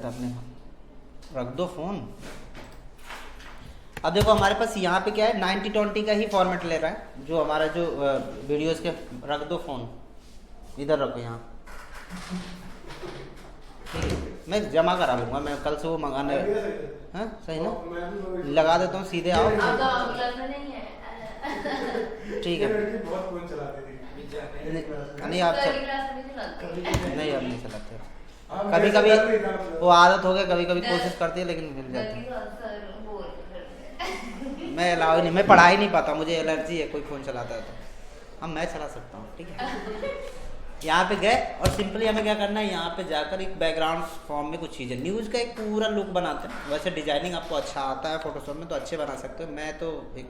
था अपने, रख दो फ़ोन। अब देखो हमारे पास यहाँ पे क्या है, 90-20 का ही फॉर्मेट ले रहा है जो हमारा जो वीडियोस के। रख दो फ़ोन, इधर रखो यहाँ, ठीक है। मैं जमा करा लूँगा, मैं कल से वो मंगाने। हाँ सही ना, लगा देता हूँ, सीधे आओ। ठीक है, नहीं आप नहीं, अब नहीं चलाते। कभी कभी वो आदत हो गया, कभी कभी कोशिश करती है लेकिन मिल जाती है। मैं अलाउ ही नहीं, मैं पढ़ा ही नहीं पाता, मुझे एलर्जी है कोई फ़ोन चलाता है तो। हम मैं चला सकता हूँ, ठीक है। यहाँ पे गए और सिंपली हमें क्या करना है, यहाँ पे जाकर एक बैकग्राउंड फॉर्म में कुछ चीज़ें, न्यूज़ का एक पूरा लुक बनाते हैं। वैसे डिजाइनिंग आपको अच्छा आता है फोटोशॉप में तो अच्छे बना सकते हो, मैं तो एक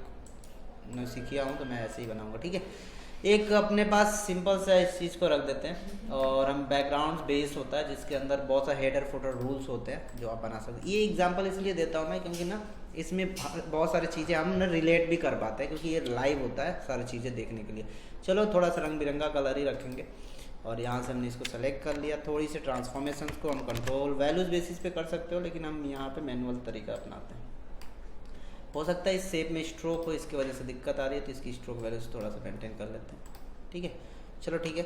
सीखिया हूँ तो मैं ऐसे ही बनाऊँगा, ठीक है। एक अपने पास सिंपल सा इस चीज़ को रख देते हैं और हम बैकग्राउंड बेस होता है जिसके अंदर बहुत सा हेडर फुटर रूल्स होते हैं जो आप बना सकते हैं। ये एग्जांपल इसलिए देता हूँ मैं क्योंकि ना इसमें बहुत सारी चीज़ें हम ना रिलेट भी कर पाते हैं क्योंकि ये लाइव होता है सारी चीज़ें देखने के लिए। चलो थोड़ा सा रंग बिरंगा कलर ही रखेंगे और यहाँ से हमने इसको सेलेक्ट कर लिया। थोड़ी सी ट्रांसफॉर्मेशन को हम कंट्रोल वैल्यूज़ बेसिस पे कर सकते हो लेकिन हम यहाँ पे मैनुअल तरीका अपनाते हैं। हो सकता है इस शेप में स्ट्रोक हो, इसकी वजह से दिक्कत आ रही है तो इसकी स्ट्रोक वैल्यूज थोड़ा सा मेंटेन कर लेते हैं, ठीक है। चलो ठीक है,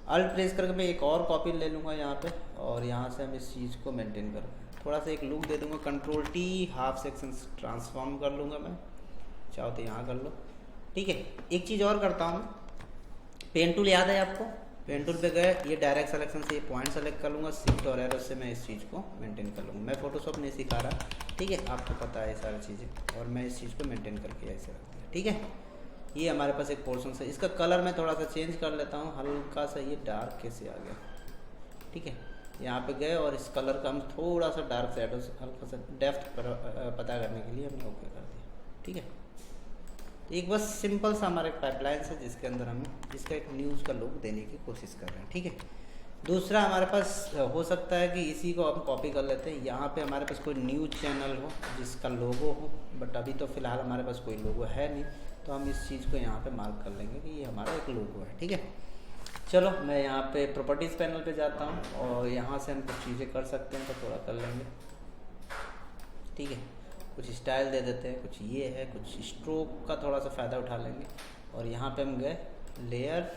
अल्ट प्रेस करके मैं एक और कॉपी ले लूँगा यहाँ पे और यहाँ से हम इस चीज़ को मेंटेन कर थोड़ा सा एक लुक दे दूँगा। Control T half section transform कर लूँगा मैं, चाहो तो यहाँ कर लो, ठीक है। एक चीज़ और करता हूँ मैं, पेन टूल याद है आपको, पेन टूल पे गए, ये डायरेक्ट सिलेक्शन से ये पॉइंट सेलेक्ट कर लूँगा, शिफ्ट और एरो से मैं इस चीज़ को मेंटेन कर लूँगा। मैं फोटोशॉप नहीं सिखा रहा, ठीक है, आपको पता है सारी चीज़ें, और मैं इस चीज़ को मेंटेन करके ऐसे रख दिया, ठीक है। ये हमारे पास एक पोर्शन से, इसका कलर मैं थोड़ा सा चेंज कर लेता हूँ, हल्का सा ये डार्क कैसे आ गया, ठीक है। यहाँ पे गए और इस कलर का हम थोड़ा सा डार्क शेडो से हल्का सा डेप्थ पता करने के लिए हमने ओके कर दिया, ठीक है। तो एक बस सिंपल सा हमारा एक पाइपलाइन है जिसके अंदर हम इसका एक न्यूज़ का लुक देने की कोशिश कर रहे हैं, ठीक है। दूसरा हमारे पास हो सकता है कि इसी को हम कॉपी कर लेते हैं, यहाँ पे हमारे पास कोई न्यूज़ चैनल हो जिसका लोगो हो, बट अभी तो फ़िलहाल हमारे पास कोई लोगो है नहीं, तो हम इस चीज़ को यहाँ पे मार्क कर लेंगे कि ये हमारा एक लोगो है, ठीक है। चलो मैं यहाँ पे प्रॉपर्टीज़ पैनल पे जाता हूँ और यहाँ से हम कुछ चीज़ें कर सकते हैं तो थोड़ा कर लेंगे, ठीक है। कुछ स्टाइल दे देते हैं, कुछ ये है, कुछ स्ट्रोक का थोड़ा सा फ़ायदा उठा लेंगे और यहाँ पे हम गए लेयर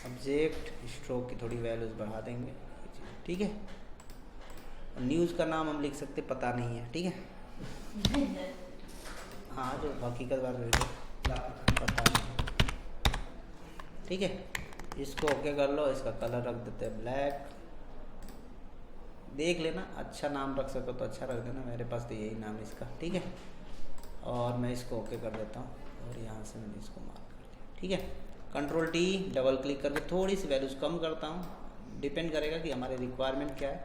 ऑब्जेक्ट स्ट्रोक की थोड़ी वैल्यूज़ बढ़ा देंगे, ठीक है। न्यूज़ का नाम हम लिख सकते पता नहीं है, ठीक है। हाँ जो हकीकत बात पता नहीं, ठीक है। इसको ओके कर लो, इसका कलर रख देते हैं ब्लैक, देख लेना अच्छा नाम रख सको तो अच्छा रख देना, मेरे पास तो यही नाम है इसका, ठीक है। और मैं इसको ओके कर देता हूँ और यहाँ से मैंने इसको मार्क कर दिया, ठीक है। कंट्रोल टी डबल क्लिक करके थोड़ी सी वैल्यूज़ कम करता हूँ, डिपेंड करेगा कि हमारे रिक्वायरमेंट क्या है।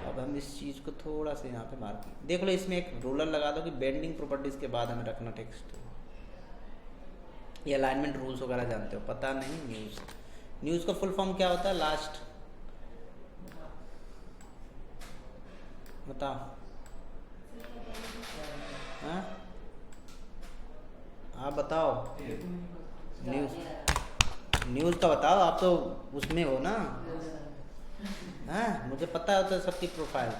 अब हम इस चीज़ को थोड़ा सा यहाँ पे मार्क देख लो, इसमें एक रूलर लगा दो कि बेंडिंग प्रॉपर्टीज़ के बाद हमें रखना टेक्स्ट। ये अलाइनमेंट रूल्स वगैरह जानते हो, पता नहीं। न्यूज़ का फुल फॉर्म क्या होता है लास्ट बताओ, हाँ आप बताओ, न्यूज़ का बताओ, आप तो उसमें हो ना, हाँ मुझे पता होता है सबकी प्रोफाइल।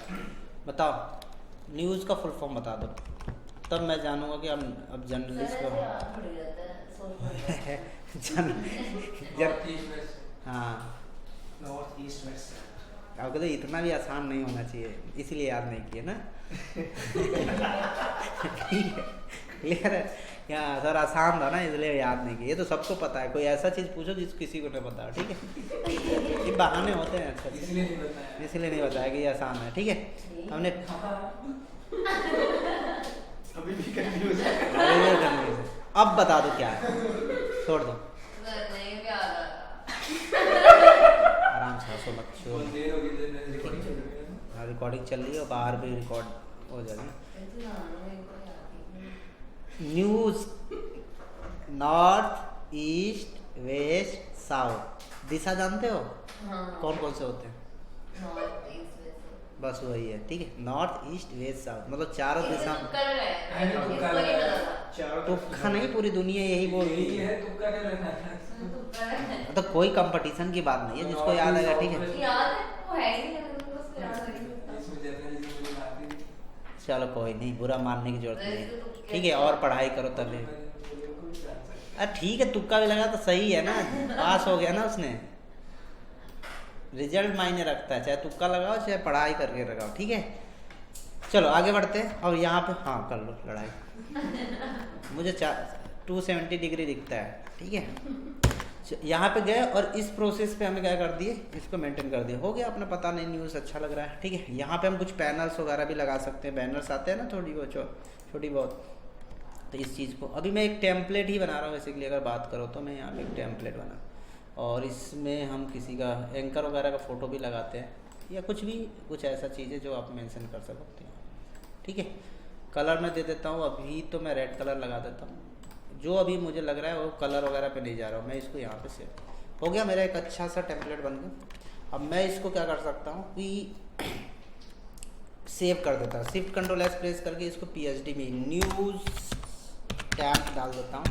बताओ न्यूज़ का फुल फॉर्म बता दो, तब मैं जानूंगा कि अब जर्नलिस्ट को हाँ नॉर्थ ईस्ट वेस्ट, आपको तो इतना भी आसान नहीं होना चाहिए इसीलिए याद नहीं किया ना। क्लियर है, यहाँ सर आसान था ना इसलिए याद नहीं किया, ये तो सबको पता है, कोई ऐसा चीज़ पूछो जिस किसी को नहीं पता, ठीक है। ये बहाने होते हैं अच्छा, इसलिए नहीं बताया कि ये आसान है, ठीक है। हमने अभी भी कंफ्यूज है, अब बता दो क्या है, छोड़ दो आराम से हंसो मत, रिकॉर्डिंग चल रही है और बाहर भी रिकॉर्ड हो जाएगी। News north east west south, दिशा जानते हो? हाँ। कौन कौन से होते हैं? नॉर्थ ईस्ट वेस्ट, बस वही है, ठीक है। नॉर्थ ईस्ट वेस्ट साउथ मतलब चारों दिशा। तुक्का नहीं, पूरी दुनिया यही बोलती है, तो कोई कंपटीशन की बात नहीं है, जिसको याद आएगा, ठीक है। चलो कोई नहीं, बुरा मानने की जरूरत नहीं वैसे है, तो ठीक है, और पढ़ाई करो तभी। अरे ठीक है, तुक्का भी लगा तो सही है ना, पास हो गया ना उसने। रिजल्ट मायने रखता है, चाहे तुक्का लगाओ चाहे पढ़ाई करके लगाओ, ठीक है। चलो आगे बढ़ते हैं। और यहाँ पे हाँ कर लो लड़ाई। मुझे 270 डिग्री दिखता है, ठीक है। यहाँ पे गए और इस प्रोसेस पे हमें क्या कर दिए, इसको मेंटेन कर दिया, हो गया अपना, पता नहीं न्यूज़ अच्छा लग रहा है, ठीक है। यहाँ पे हम कुछ पैनल्स वगैरह भी लगा सकते हैं, बैनर्स आते हैं ना थोड़ी बहुत छोटी बहुत। तो इस चीज़ को अभी मैं एक टेम्पलेट ही बना रहा हूँ बेसिकली, अगर बात करो तो मैं यहाँ पे एक टेम्पलेट बना, और इसमें हम किसी का एंकर वगैरह का फ़ोटो भी लगाते हैं, या कुछ ऐसा चीज़ है जो आप मेंशन कर सकते हैं, ठीक है। कलर मैं दे देता हूँ, अभी तो मैं रेड कलर लगा देता हूँ, जो अभी मुझे लग रहा है वो कलर वगैरह पे नहीं जा रहा हूँ मैं, इसको यहाँ पे सेव हो गया, मेरा एक अच्छा सा टेम्पलेट बन गया। अब मैं इसको क्या कर सकता हूँ कि सेव कर देता हूँ, शिफ्ट कंट्रोल एस प्रेस करके इसको पीएचडी में न्यूज़ टैम्प डाल देता हूँ।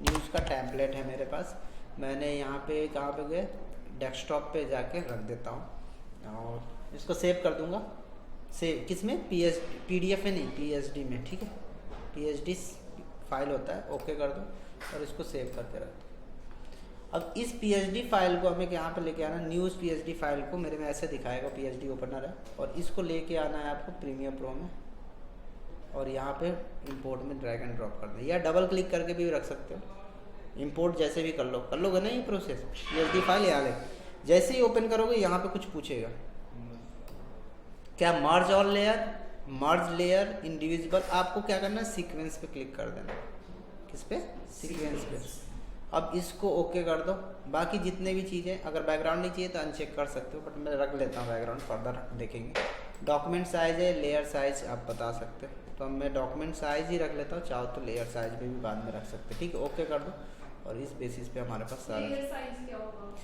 न्यूज़ का टेम्पलेट है मेरे पास, मैंने यहाँ पे कहाँ पे गए, डेस्कटॉप पे जाके रख देता हूँ, और इसको सेव कर दूँगा। सेव किस में, PDF में नहीं, पीएचडी में, ठीक है। पीएचडी फाइल होता है, ओके कर दो और इसको सेव करके रख दो। अब इस पीएचडी फाइल को हमें यहाँ पे लेके आना, न्यूज़ पीएचडी फाइल को मेरे में ऐसे दिखाएगा, पीएचडी ओपनर है, और इसको लेके आना है आपको प्रीमियर प्रो में, और यहाँ पे इंपोर्ट में ड्रैग एंड ड्रॉप कर दो, या डबल क्लिक करके भी रख सकते हो, इंपोर्ट जैसे भी कर लोगे ना ये प्रोसेस। पीएचडी फाइल यहाँ ले, जैसे ही ओपन करोगे यहाँ पे कुछ पूछेगा, क्या मर्ज ऑल लेयर, मर्ज लेयर इंडिविजुअल, आपको क्या करना है, सीक्वेंस पे क्लिक कर देना। किस पे, सीक्वेंस पे। अब इसको ओके कर दो। बाकी जितने भी चीज़ें, अगर बैकग्राउंड नहीं चाहिए तो अनचेक कर सकते हो, बट मैं रख लेता हूँ बैकग्राउंड, फर्दर देखेंगे। डॉक्यूमेंट साइज है, लेयर साइज आप बता सकते हो, तो अब मैं डॉक्यूमेंट साइज ही रख लेता हूँ, चाहो तो लेयर साइज भी बाद में रख सकते हो, ठीक है। ओके कर दो, और इस बेसिस पे हमारे पास सारा लेयर साइज क्या होगा?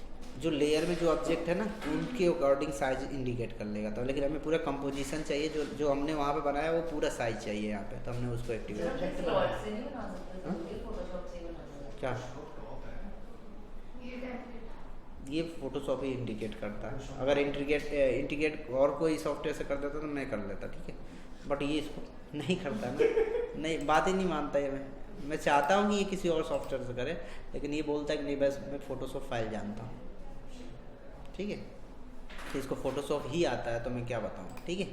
जो लेयर में जो ऑब्जेक्ट है ना उनके अकॉर्डिंग साइज इंडिकेट कर लेगा। तो लेकिन हमें पूरा कंपोजिशन चाहिए, जो हमने वहाँ पे बनाया वो पूरा साइज चाहिए यहाँ पे, तो हमने उसको एक्टिवेट सिर्फ किसी और से नहीं बना सकते, हाँ? जरूरी फोटोशॉप से ही बना सकते क्या, ये टेम्पलेट ये फोटोशॉप ही इंडिकेट करता है। अगर इंडिकेट और कोई सॉफ्टवेयर से कर देता तो मैं कर लेता, ठीक है, बट ये इसको नहीं करता ना, नहीं, बात ही नहीं मानता है। मैं चाहता हूँ कि ये किसी और सॉफ्टवेयर से करे, लेकिन ये बोलता है कि नहीं बस मैं फोटोशॉप फाइल जानता हूँ, ठीक है, तो इसको फोटोशॉप ही आता है, तो मैं क्या बताऊँ, ठीक है।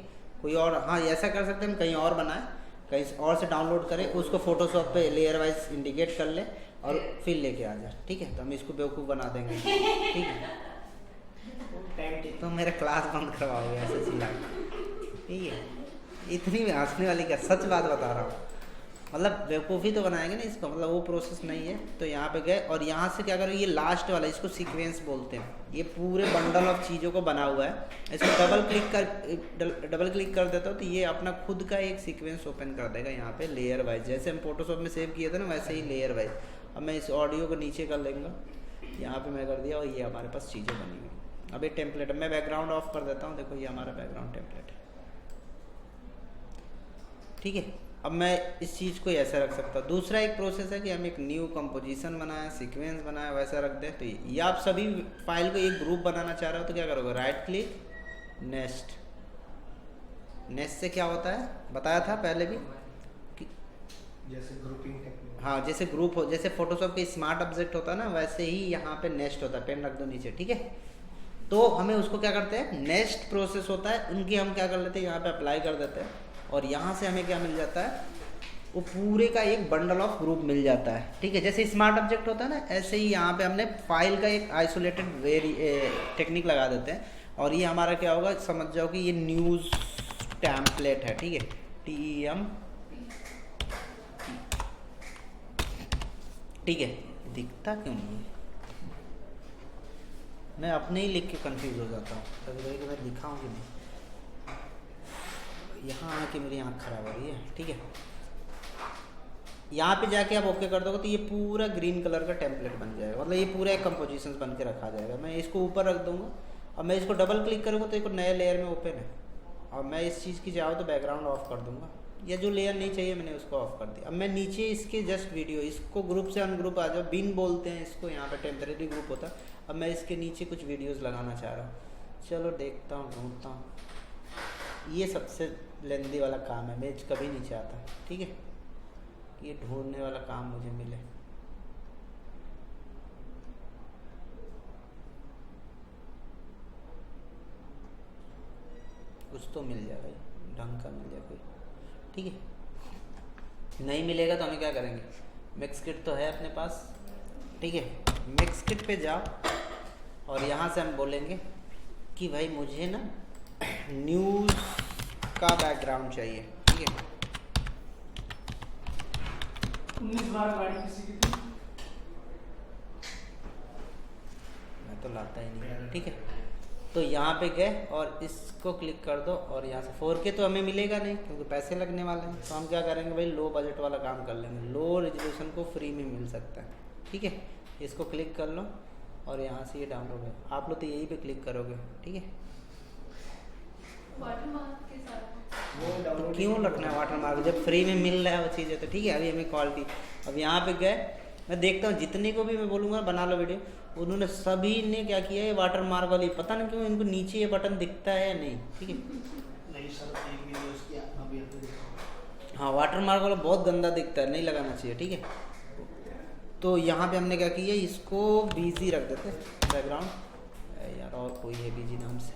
कोई और, हाँ ऐसा कर सकते हैं, हम कहीं और बनाए, कहीं और से डाउनलोड करें, उसको फोटोशॉप पे लेयर वाइज इंडिकेट कर ले और फिर लेके आ जाए, ठीक है। तो हम इसको बेवकूफ़ बना देंगे, ठीक है। तो मेरा क्लास बंद करवाओगे ऐसे चिल्ला, ठीक है। इतनी भी हंसने वाली क्या, सच बात बता रहा हूँ, मतलब बेवकूफ़ी तो बनाएंगे ना इसको, मतलब वो प्रोसेस नहीं है। तो यहाँ पे गए और यहाँ से क्या करो, ये लास्ट वाला, इसको सीक्वेंस बोलते हैं, ये पूरे बंडल ऑफ चीज़ों को बना हुआ है। इसको डबल क्लिक कर देता हूँ तो ये अपना खुद का एक सीक्वेंस ओपन कर देगा यहाँ पे लेयर वाइज, जैसे हम फोटोशॉप में सेव किए थे ना वैसे ही लेयर वाइज। अब मैं इस ऑडियो को नीचे कर लेंगे, यहाँ पे मैं कर दिया, और ये हमारे पास चीज़ें बनी हुई। अब ये टेम्पलेट, मैं बैकग्राउंड ऑफ कर देता हूँ, देखो ये हमारा बैकग्राउंड टेम्पलेट है, ठीक है। अब मैं इस चीज़ को ऐसा रख सकता हूँ। दूसरा एक प्रोसेस है कि हम एक न्यू कंपोजिशन बनाया, सीक्वेंस बनाया, वैसा रख दें। तो ये आप सभी फाइल को एक ग्रुप बनाना चाह रहे हो तो क्या करोगे, राइट क्लिक, नेक्स्ट। नेक्स्ट से क्या होता है बताया था पहले भी कि जैसे ग्रुपिंग टेक्निक, हाँ जैसे ग्रुप हो, जैसे फोटोशॉप के स्मार्ट ऑब्जेक्ट होता है ना, वैसे ही यहाँ पे नेक्स्ट होता है, पेन रख दो नीचे, ठीक है। तो हमें उसको क्या करते हैं, नेक्स्ट प्रोसेस होता है, उनकी हम क्या कर लेते हैं, यहाँ पे अप्लाई कर देते हैं, और यहाँ से हमें क्या मिल जाता है, वो पूरे का एक बंडल ऑफ ग्रुप मिल जाता है, ठीक है। जैसे स्मार्ट ऑब्जेक्ट होता है ना, ऐसे ही यहाँ पे हमने फाइल का एक आइसोलेटेड टेक्निक लगा देते हैं, और ये हमारा क्या होगा, समझ जाओ कि ये न्यूज़ टेम्पलेट है, ठीक है, TEM, ठीक है। दिखता क्यों नहीं है, मैं अपने ही लिख के कंफ्यूज हो जाता हूँ कभी कभी कि मैं दिखाऊँ कि नहीं। यहाँ आके मेरी आँख खराब हो रही है, ठीक है। यहाँ पे जाके आप ओके कर दोगे तो ये पूरा ग्रीन कलर का टेम्पलेट बन जाएगा, मतलब ये पूरा एक कंपोजिशन बन के रखा जाएगा। मैं इसको ऊपर रख दूंगा, अब मैं इसको डबल क्लिक करूँगा तो एक नए लेयर में ओपन है, और मैं इस चीज़ की चाहूँ तो बैकग्राउंड ऑफ कर दूंगा, या जो लेयर नहीं चाहिए मैंने उसको ऑफ कर दिया। अब मैं नीचे इसके जस्ट वीडियो, इसको ग्रुप से अनग्रुप आ जाओ, बिन बोलते हैं इसको, यहाँ पे टेम्परेरी ग्रुप होता है। अब मैं इसके नीचे कुछ वीडियोस लगाना चाह रहा हूँ, चलो देखता हूँ, ढूंढता हूँ। ये सबसे लेंदी वाला काम है, मैं कभी नहीं चाहता, ठीक है, ये ढूंढने वाला काम मुझे मिले। कुछ तो मिल जाए भाई, ढंग का मिल जाए कोई, ठीक है। नहीं मिलेगा तो हमें क्या करेंगे, मिक्स किट तो है अपने पास, ठीक है। मिक्स किट पे जाओ और यहाँ से हम बोलेंगे कि भाई मुझे ना न्यूज़ का बैकग्राउंड चाहिए, ठीक है। 19 बार गाड़ी किसी की थी। मैं तो लाता ही नहीं, ठीक है। तो यहाँ पे गए और इसको क्लिक कर दो और यहाँ से 4K तो हमें मिलेगा नहीं क्योंकि पैसे लगने वाले हैं, तो हम क्या करेंगे भाई, लो बजट वाला काम कर लेंगे। लो रेजोल्यूशन को फ्री में मिल सकता है, ठीक है। इसको क्लिक कर लो और यहाँ से ये डाउनलोड है, आप लोग तो यही पे क्लिक करोगे, ठीक है। वाटरमार्क के साथ वो तो डाउनलोड क्यों रखना है वाटरमार्क, जब फ्री में मिल रहा है वो चीज़ है, तो ठीक है। अभी हमें क्वालिटी, अब यहाँ पे गए, मैं देखता हूँ जितने को भी मैं बोलूँगा बना लो वीडियो, उन्होंने सभी ने क्या किया है, वाटरमार्क वाली, पता नहीं क्यों इनको नीचे ये बटन दिखता है या नहीं, ठीक है। नहीं सर, एक वीडियो उसकी अभी आपको दिखाऊंगा। हाँ, वाटरमार्क वाला बहुत गंदा दिखता है, नहीं लगाना चाहिए, ठीक है। तो यहाँ पे हमने क्या किया, इसको बिजी रख देते बैकग्राउंड, यार और कोई है बिजी नाम से,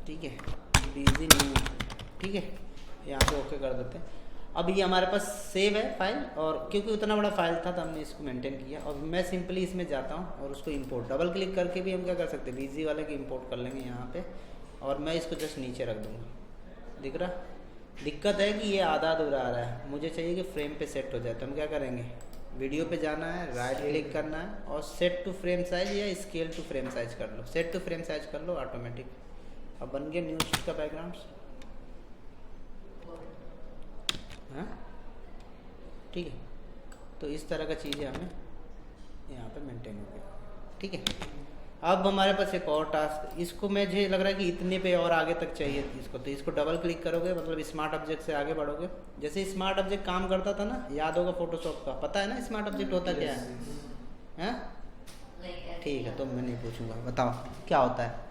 ठीक है, बिजी नहीं है, ठीक है। यहाँ पे ओके कर देते हैं। अब ये हमारे पास सेव है फाइल, और क्योंकि उतना बड़ा फाइल था तो हमने इसको मेंटेन किया। और मैं सिंपली इसमें जाता हूँ और उसको इंपोर्ट, डबल क्लिक करके भी हम क्या कर सकते हैं, बिजी वाले की इंपोर्ट कर लेंगे यहाँ पे, और मैं इसको जस्ट नीचे रख दूँगा, दिख रहा। दिक्कत है कि ये आधा अधूरा आ रहा है, मुझे चाहिए कि फ्रेम पे सेट हो जाए, तो हम क्या करेंगे, वीडियो पे जाना है, राइट क्लिक करना है और सेट टू फ्रेम साइज या स्केल टू फ्रेम साइज कर लो, सेट टू फ्रेम साइज कर लो ऑटोमेटिक। अब बन गया न्यूज़ का बैकग्राउंड, हाँ ठीक है। तो इस तरह का चीज़ें हमें यहाँ पे मेंटेन हो गया, ठीक है। अब हमारे पास एक और टास्क, इसको मुझे लग रहा है कि इतने पे और आगे तक चाहिए इसको, तो इसको डबल क्लिक करोगे, मतलब स्मार्ट ऑब्जेक्ट से आगे बढ़ोगे। जैसे स्मार्ट ऑब्जेक्ट काम करता था ना, याद होगा फोटोशॉप का, पता है ना स्मार्ट ऑब्जेक्ट होता क्या है, हैं? ठीक है, तो मैं नहीं पूछूंगा, बताओ क्या होता है,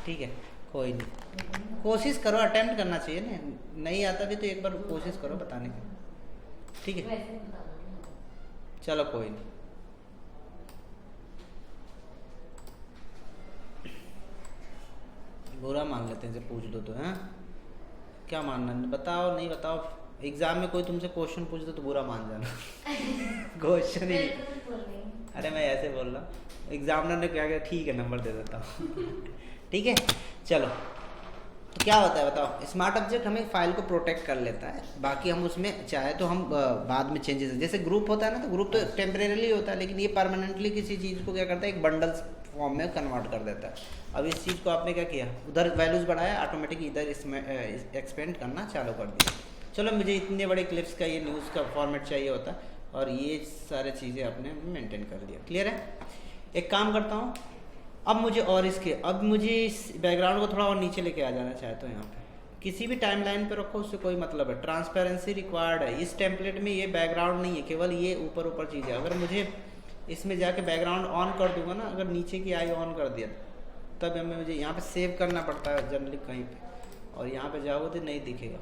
ठीक है, कोई नहीं, कोशिश करो, अटेम्प्ट करना चाहिए ना, नहीं आता भी तो एक बार कोशिश करो बताने की, ठीक है। चलो कोई नहीं, बुरा मान लेते हैं, जब पूछ दो तो, हैं क्या मानना, बताओ नहीं बताओ। एग्जाम में कोई तुमसे क्वेश्चन पूछ दो तो बुरा मान जाना क्वेश्चन ही, अरे मैं ऐसे बोल रहा हूँ, एग्जामिनर ने क्या किया, ठीक है नंबर दे देता हूँ ठीक है। चलो, तो क्या होता है बताओ, स्मार्ट ऑब्जेक्ट हमें फाइल को प्रोटेक्ट कर लेता है, बाकी हम उसमें चाहे तो हम बाद में चेंजेस, जैसे ग्रुप होता है ना, तो ग्रुप तो टेम्परेरी होता है, लेकिन ये परमानेंटली किसी चीज़ को क्या करता है, एक बंडल फॉर्म में कन्वर्ट कर देता है। अब इस चीज़ को आपने क्या किया, उधर वैल्यूज़ बढ़ाया, ऑटोमेटिक इधर इसमें एक्सपेंड करना चालू कर दिया। चलो, मुझे इतने बड़े क्लिप्स का ये न्यूज़ का फॉर्मेट चाहिए होता, और ये सारे चीज़ें आपने मेंटेन कर दिया, क्लियर है। एक काम करता हूँ, अब मुझे और इसके, अब मुझे इस बैकग्राउंड को थोड़ा और नीचे लेके आ जाना चाहता हूँ, यहाँ पे किसी भी टाइमलाइन पे रखो, उससे कोई मतलब है, ट्रांसपेरेंसी रिक्वायर्ड है। इस टेम्पलेट में ये बैकग्राउंड नहीं है, केवल ये ऊपर ऊपर चीज़ है। अगर मुझे इसमें जाके बैकग्राउंड ऑन कर दूंगा ना, अगर नीचे की आई ऑन कर दिया, तब हमें मुझे यहाँ पे सेव करना पड़ता है जनरली कहीं पे, और यहाँ पे जाओगे तो नहीं दिखेगा।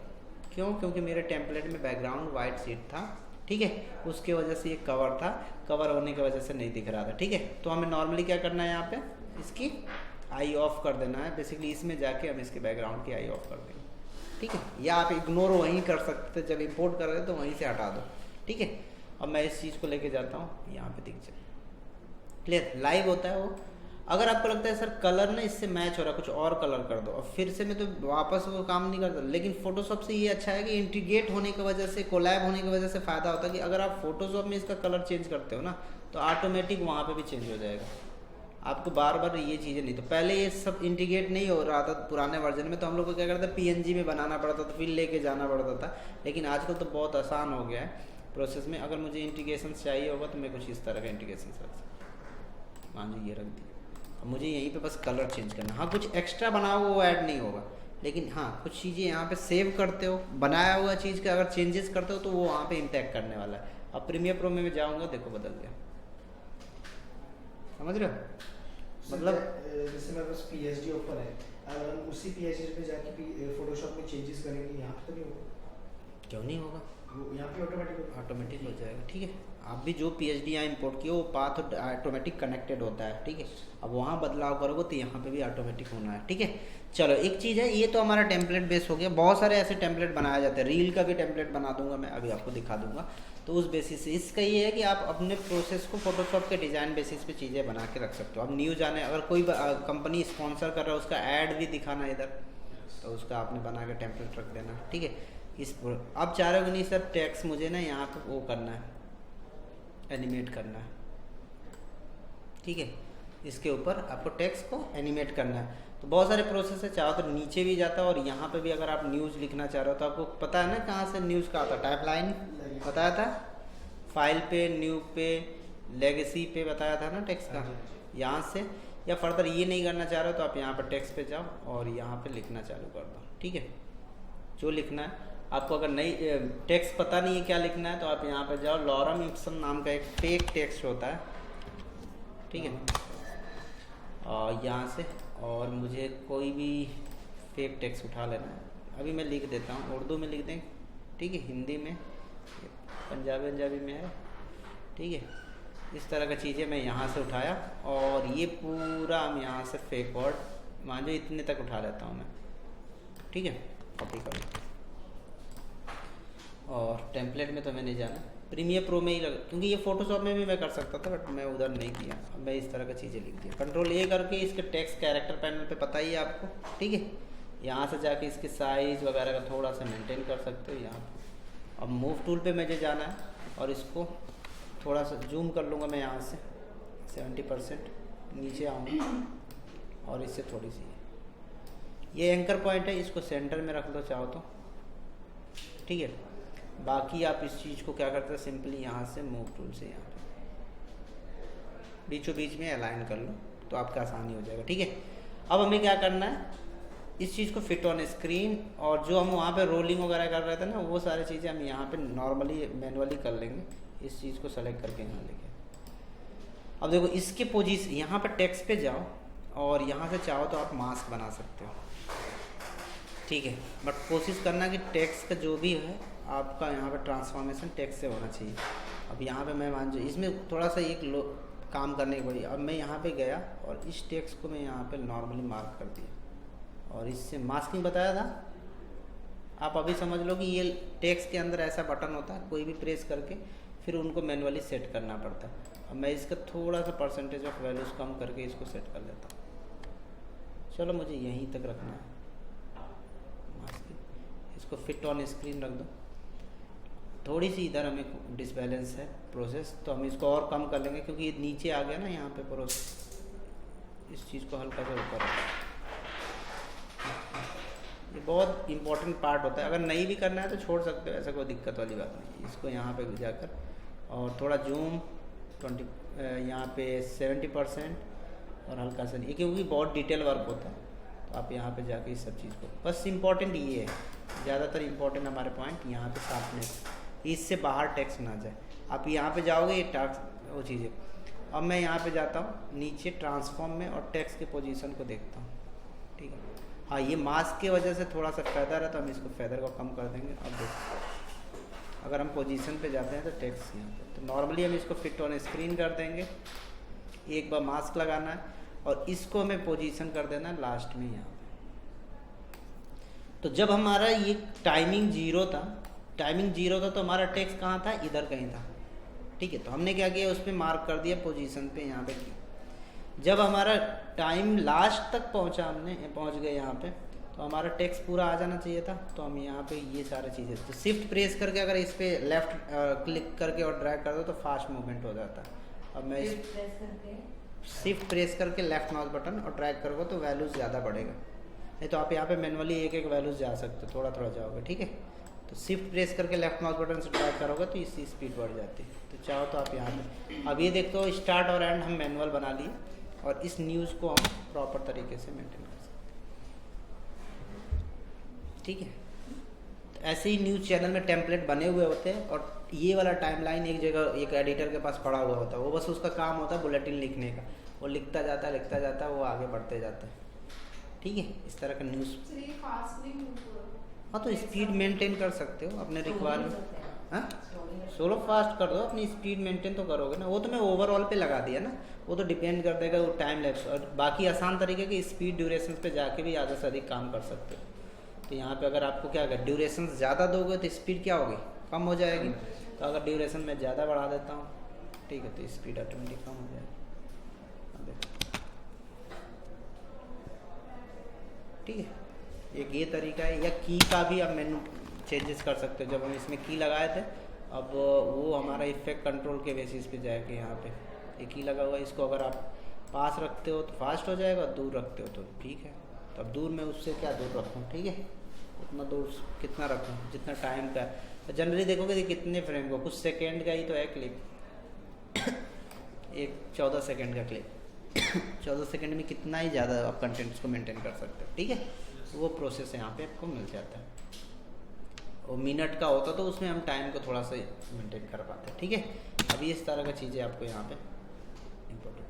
क्यों? क्योंकि मेरे टेम्पलेट में बैकग्राउंड वाइट शीट था, ठीक है, उसके वजह से ये कवर था, कवर होने की वजह से नहीं दिख रहा था, ठीक है। तो हमें नॉर्मली क्या करना है, यहाँ पे इसकी आई ऑफ कर देना है, बेसिकली इसमें जाके हम इसके बैकग्राउंड की आई ऑफ कर देंगे, ठीक है। या आप इग्नोर वहीं कर सकते, जब इंपोर्ट कर रहे हो तो वहीं से हटा दो, ठीक है। अब मैं इस चीज़ को लेके जाता हूँ, यहाँ पे दिख जाए, क्लियर, लाइव होता है वो। अगर आपको लगता है सर कलर ना इससे मैच हो रहा है, कुछ और कलर कर दो, और फिर से मैं तो वापस वो काम नहीं करता। लेकिन फोटोशॉप से ये अच्छा है कि इंटीग्रेट होने की वजह से, कोलैब होने की वजह से फ़ायदा होता है कि अगर आप फोटोशॉप में इसका कलर चेंज करते हो ना, तो ऑटोमेटिक वहाँ पे भी चेंज हो जाएगा, आपको बार बार ये चीज़ें नहीं। तो पहले ये सब इंटीग्रेट नहीं हो रहा था पुराने वर्जन में, तो हम लोग को क्या करता था, PNG में बनाना पड़ता था, फिर लेके जाना पड़ता था। लेकिन आजकल तो बहुत आसान हो गया है प्रोसेस में। अगर मुझे इंटीग्रेशन चाहिए होगा तो मैं कुछ इस तरह का इंटीग्रेशन रख सकता हूँ, मान लीजिए ये रख दिया। अब मुझे यहीं पे बस कलर चेंज करना, हाँ कुछ एक्स्ट्रा बनाओ वो ऐड नहीं होगा, लेकिन हाँ कुछ चीज़ें यहाँ पे सेव करते हो, बनाया हुआ चीज़ का अगर चेंजेस करते हो तो वो वहाँ पे इम्पैक्ट करने वाला है। अब प्रीमियर प्रो में मैं जाऊँगा, देखो बदल गया, समझ रहे हो, मतलब जैसे मेरे पास PSD ओपन है, अगर हम उसी PHP पे जाके फोटोशॉप में चेंजेस करेंगे, यहाँ पे तो नहीं होगा। क्यों नहीं होगा? वो यहाँ पे ऑटोमेटिक ऑटोमेटिक हो जाएगा, ठीक है। आप भी जो PhD यहाँ इंपोर्ट किए वो पाथ ऑटोमेटिक कनेक्टेड होता है, ठीक है। अब वहाँ बदलाव करोगे तो यहाँ पे भी ऑटोमेटिक होना है, ठीक है। चलो एक चीज़ है, ये तो हमारा टेम्पलेट बेस हो गया। बहुत सारे ऐसे टेम्पलेट बनाए जाते हैं, रील का भी टेम्पलेट बना दूंगा मैं, अभी आपको दिखा दूंगा। तो उस बेसिस से इसका ये है कि आप अपने प्रोसेस को फोटोशॉप के डिज़ाइन बेसिस पे चीज़ें बना के रख सकते हो। अब न्यूज़ आने, अगर कोई कंपनी स्पॉन्सर कर रहा है उसका ऐड भी दिखाना इधर, तो उसका आपने बना के टेम्पलेट रख देना, ठीक है। अब चाह रहे हो कि नहीं सर टैक्स मुझे ना यहाँ पे वो करना है, एनिमेट करना है, ठीक है। इसके ऊपर आपको टेक्स्ट को एनिमेट करना है, तो बहुत सारे प्रोसेस है। चाहो तो नीचे भी जाता है, और यहाँ पे भी अगर आप न्यूज़ लिखना चाह रहे हो तो आपको पता है ना कहाँ से न्यूज़ का आता है। टाइपलाइन बताया था, फाइल पे, न्यू पे, लेगेसी पे बताया था ना टेक्स्ट का। यहाँ से या फर्दर ये नहीं करना चाह रहे हो तो आप यहाँ पर टेक्स्ट पे जाओ और यहाँ पे लिखना चालू कर दो, ठीक है। जो लिखना है आपको, अगर नहीं टेक्स्ट पता नहीं है क्या लिखना है तो आप यहाँ पे जाओ। लॉरम इप्सन नाम का एक फेक टेक्स्ट होता है, ठीक है। और यहाँ से, और मुझे कोई भी फेक टेक्स्ट उठा लेना है। अभी मैं लिख देता हूँ, उर्दू में लिख दें, ठीक है, हिंदी में, पंजाबी में है, ठीक है। इस तरह की चीज़ें मैं यहाँ से उठाया, और ये पूरा हम यहाँ से फेक वर्ड मान लो इतने तक उठा लेता हूँ मैं, ठीक है। कॉपी कर लो, और टेम्पलेट में तो मैं नहीं जाना, प्रीमियर प्रो में ही लगा, क्योंकि ये फोटोशॉप में भी मैं कर सकता था बट मैं उधर नहीं किया। अब मैं इस तरह की चीज़ें लिख दिया, कंट्रोल ए करके इसके टेक्स्ट कैरेक्टर पैनल पे पता ही है आपको, ठीक है। यहाँ से जाके इसके साइज़ वगैरह का थोड़ा सा मेंटेन कर सकते हो यहाँ पे। अब मूव टूल पे मुझे जाना है, और इसको थोड़ा सा जूम कर लूँगा मैं यहाँ से 70%, नीचे आऊँगा, और इससे थोड़ी सी ये एंकर पॉइंट है, इसको सेंटर में रख दो चाहो तो, ठीक है। बाकी आप इस चीज़ को क्या करते हैं, सिंपली यहाँ से मूव टूल से यहाँ पे बीचों बीच में अलाइन कर लो तो आपका आसानी हो जाएगा, ठीक है। अब हमें क्या करना है, इस चीज़ को फिट ऑन स्क्रीन, और जो हम वहाँ पे रोलिंग वगैरह कर रहे थे ना, वो सारी चीज़ें हम यहाँ पे नॉर्मली मैनुअली कर लेंगे। इस चीज़ को सेलेक्ट करके यहाँ लेके, अब देखो इसके पोजीशन, यहाँ पर टेक्स्ट पे जाओ, और यहाँ से चाहो तो आप मास्क बना सकते हो, ठीक है। बट कोशिश करना कि टेक्स्ट का जो भी है आपका यहाँ पे ट्रांसफॉर्मेशन टेक्स्ट से होना चाहिए। अब यहाँ पे मैं मान जो इसमें थोड़ा सा एक काम करने की पड़ी। अब मैं यहाँ पे गया और इस टेक्स्ट को मैं यहाँ पे नॉर्मली मार्क कर दिया, और इससे मास्किंग बताया था। आप अभी समझ लो कि ये टेक्स्ट के अंदर ऐसा बटन होता है, कोई भी प्रेस करके फिर उनको मैनुअली सेट करना पड़ता है। अब मैं इसका थोड़ा सा परसेंटेज ऑफ वैल्यूज़ कम करके इसको सेट कर लेता हूँ। चलो मुझे यहीं तक रखना है, इसको फिट ऑन स्क्रीन रख दो। थोड़ी सी इधर हमें डिसबैलेंस है प्रोसेस, तो हम इसको और कम कर लेंगे, क्योंकि ये नीचे आ गया ना यहाँ पे प्रोसेस। इस चीज़ को हल्का सा ऊपर रखो, ये बहुत इंपॉर्टेंट पार्ट होता है। अगर नहीं भी करना है तो छोड़ सकते हो, ऐसा कोई दिक्कत वाली बात नहीं। इसको यहाँ पे जाकर और थोड़ा जूम 20 यहाँ पे 70%, और हल्का सा नहीं, क्योंकि बहुत डिटेल वर्क होता है, तो आप यहाँ पे जाके इस सब चीज़ को, बस इम्पॉर्टेंट ये है, ज़्यादातर इम्पॉर्टेंट हमारे पॉइंट यहाँ पे शार्पनेस, इससे बाहर टेक्स्ट ना जाए। आप यहाँ पे जाओगे ये टास्क वो चीज़ें। अब मैं यहाँ पे जाता हूँ नीचे ट्रांसफॉर्म में, और टेक्स्ट के पोजीशन को देखता हूँ, ठीक है। हाँ, ये मास्क की वजह से थोड़ा सा फेदर है, तो हम इसको फेदर को कम कर देंगे। अब देखो अगर हम पोजीशन पे जाते हैं तो टेक्स्ट यहाँ पे, तो नॉर्मली हम इसको फिट ऑन स्क्रीन कर देंगे। एक बार मास्क लगाना है, और इसको हमें पोजीशन कर देना है लास्ट में यहाँ पे। तो जब हमारा ये टाइमिंग जीरो था तो हमारा टेक्स्ट कहाँ था, इधर कहीं था, ठीक है। तो हमने क्या किया, उस पर मार्क कर दिया पोजीशन पे यहाँ पे किया। जब हमारा टाइम लास्ट तक पहुँच गए यहाँ पे, तो हमारा टेक्स्ट पूरा आ जाना चाहिए था। तो हम यहाँ पे ये सारी चीज़ें, तो शिफ्ट प्रेस करके अगर इस पर लेफ्ट क्लिक करके और ड्रैग कर दो तो फास्ट मूवमेंट हो जाता है। अब मैं शिफ्ट प्रेस करके लेफ्ट माउस बटन और ड्रैग करोगे तो वैल्यूज़ ज़्यादा बढ़ेगा, नहीं तो आप यहाँ पे मैनुअली एक एक वैल्यूज़ जा सकते हो, थोड़ा थोड़ा जाओगे, ठीक है। तो शिफ्ट प्रेस करके लेफ्ट माउस बटन से ड्रैग करोगे तो इसकी स्पीड बढ़ जाती है। तो चाहो तो आप यहाँ पे, अब ये देखते हो स्टार्ट और एंड हम मैनुअल बना लिए, और इस न्यूज़ को हम प्रॉपर तरीके से मेंटेन कर सकते हैं, ठीक है। तो ऐसे ही न्यूज़ चैनल में टेम्पलेट बने हुए होते हैं, और ये वाला टाइमलाइन एक जगह एक एडिटर के पास पड़ा हुआ होता है, वो बस उसका काम होता है बुलेटिन लिखने का, वो लिखता जाता है, वो आगे बढ़ते जाता है, ठीक है, इस तरह का न्यूज़। चलिए फास्ट नहीं मूव करो। हाँ तो स्पीड मेंटेन कर सकते हो अपने रिक्वायरमेंट। हाँ Slowly सोलो फास्ट कर दो, अपनी स्पीड मेंटेन तो करोगे ना। वो तो मैं ओवरऑल पे लगा दिया ना, वो तो डिपेंड कर देगा वो टाइम लैप्स। और बाकी आसान तरीके की स्पीड ड्यूरेशन पे जाके भी ज़्यादा से अधिक काम कर सकते हो। तो यहाँ पे अगर आपको क्या अगर ड्यूरेशन ज़्यादा दोगे तो स्पीड क्या होगी, कम हो जाएगी। तो अगर ड्यूरेशन मैं ज़्यादा बढ़ा देता हूँ, ठीक है, तो स्पीड ऑटोमेटिक कम हो जाएगी। अब देखो, ठीक है, एक ये तरीका है। या की का भी आप मेनू चेंजेस कर सकते हो। जब हम इसमें की लगाए थे, अब वो हमारा इफेक्ट कंट्रोल के बेसिस पे जाएगा। यहाँ पे एक की लगा हुआ है, इसको अगर आप पास रखते हो तो फास्ट हो जाएगा, दूर रखते हो तो ठीक है। तो अब दूर में उससे क्या दूर रखूँ, ठीक है, उतना दूर कितना रखूँ जितना टाइम का है। तो जनरली देखोगे कि कितने फ्रेम को, कुछ सेकेंड का ही तो है क्लिप, एक 14 सेकेंड का क्लिप 14 सेकेंड में कितना ही ज़्यादा आप कंटेंट्स को मेंटेन कर सकते हो, ठीक है। तो वो प्रोसेस यहाँ पे आपको मिल जाता है। और मिनट का होता तो उसमें हम टाइम को थोड़ा सा मेंटेन कर पाते हैं, ठीक है। अभी इस तरह का चीज़ें आपको यहाँ पे इम्पोर्टेंट,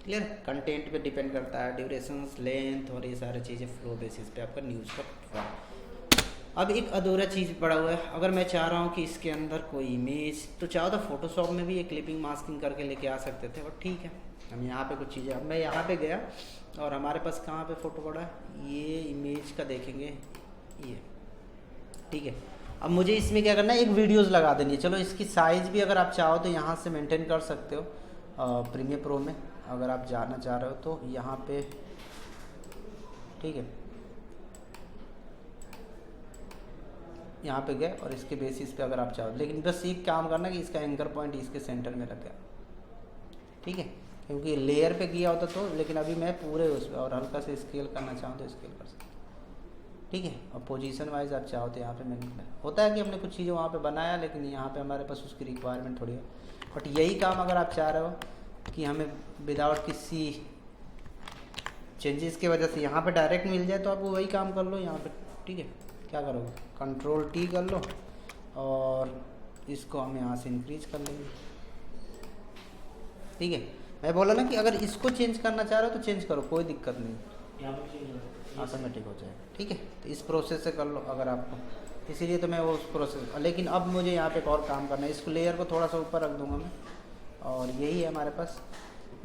क्लियर। कंटेंट पे डिपेंड करता है, ड्यूरेशंस, लेंथ और ये सारी चीज़ें फ्लो बेसिस पे आपका न्यूज़ का। अब एक अधूरा चीज़ पड़ा हुआ है। अगर मैं चाह रहा हूँ कि इसके अंदर कोई इमेज, तो चाहो तो फोटोशॉप में भी ये क्लिपिंग मास्किंग करके लेके आ सकते थे, बट ठीक है, हम यहाँ पे कुछ चीज़ें, अब मैं यहाँ पे गया और हमारे पास कहाँ पे फ़ोटो पड़ा है, ये इमेज का देखेंगे ये, ठीक है। अब मुझे इसमें क्या करना है, एक वीडियोस लगा देनी है। चलो इसकी साइज़ भी अगर आप चाहो तो यहाँ से मेंटेन कर सकते हो। प्रीमियर प्रो में अगर आप जाना चाह रहे हो तो यहाँ पे, ठीक है, यहाँ पे गए और इसके बेसिस पे अगर आप चाहो, लेकिन बस एक काम करना कि इसका एंकर पॉइंट इसके सेंटर में रखें, ठीक है, क्योंकि लेयर पे किया होता तो। लेकिन अभी मैं पूरे उस पर, और हल्का से स्केल करना चाहूँ तो स्केल कर सकते, ठीक है। और पोजीशन वाइज आप चाहो तो यहाँ पे मैंने होता है कि हमने कुछ चीज़ें वहाँ पे बनाया, लेकिन यहाँ पे हमारे पास उसकी रिक्वायरमेंट थोड़ी है। बट यही काम अगर आप चाह रहे हो कि हमें विदाउट किसी चेंजेस की वजह से यहाँ पे डायरेक्ट मिल जाए, तो आप वही काम कर लो यहाँ पे, ठीक है। क्या करोगे, कंट्रोल टी कर लो और इसको हम यहाँ से इंक्रीज कर लेंगे, ठीक है। मैं बोला ना कि अगर इसको चेंज करना चाह रहे हो तो चेंज करो, कोई दिक्कत नहीं, यहाँ पे चेंज हो ऑटोमेटिक हो जाएगा, ठीक है। तो इस प्रोसेस से कर लो अगर आपको, इसीलिए तो मैं वो उस प्रोसेस। लेकिन अब मुझे यहाँ पे एक और काम करना है, इसको लेयर को थोड़ा सा ऊपर रख दूँगा मैं, और यही है हमारे पास।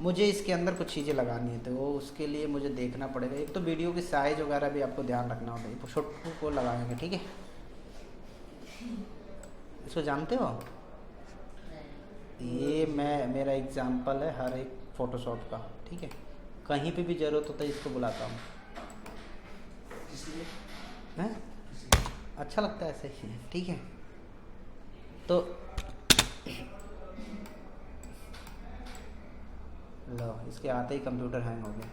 मुझे इसके अंदर कुछ चीज़ें लगानी है, तो वो उसके लिए मुझे देखना पड़ेगा। एक तो वीडियो की साइज़ वगैरह भी आपको ध्यान रखना होगा। ये छोटू को लगाएंगे, ठीक है। इसको जानते हो, ये मेरा एग्जाम्पल है हर एक फ़ोटोशॉप का, ठीक है। कहीं पे भी ज़रूरत होता है इसको बुलाता हूँ, हैं, अच्छा लगता है ऐसे ही, ठीक है। तो लो, इसके आते ही कंप्यूटर हैंग हो गया।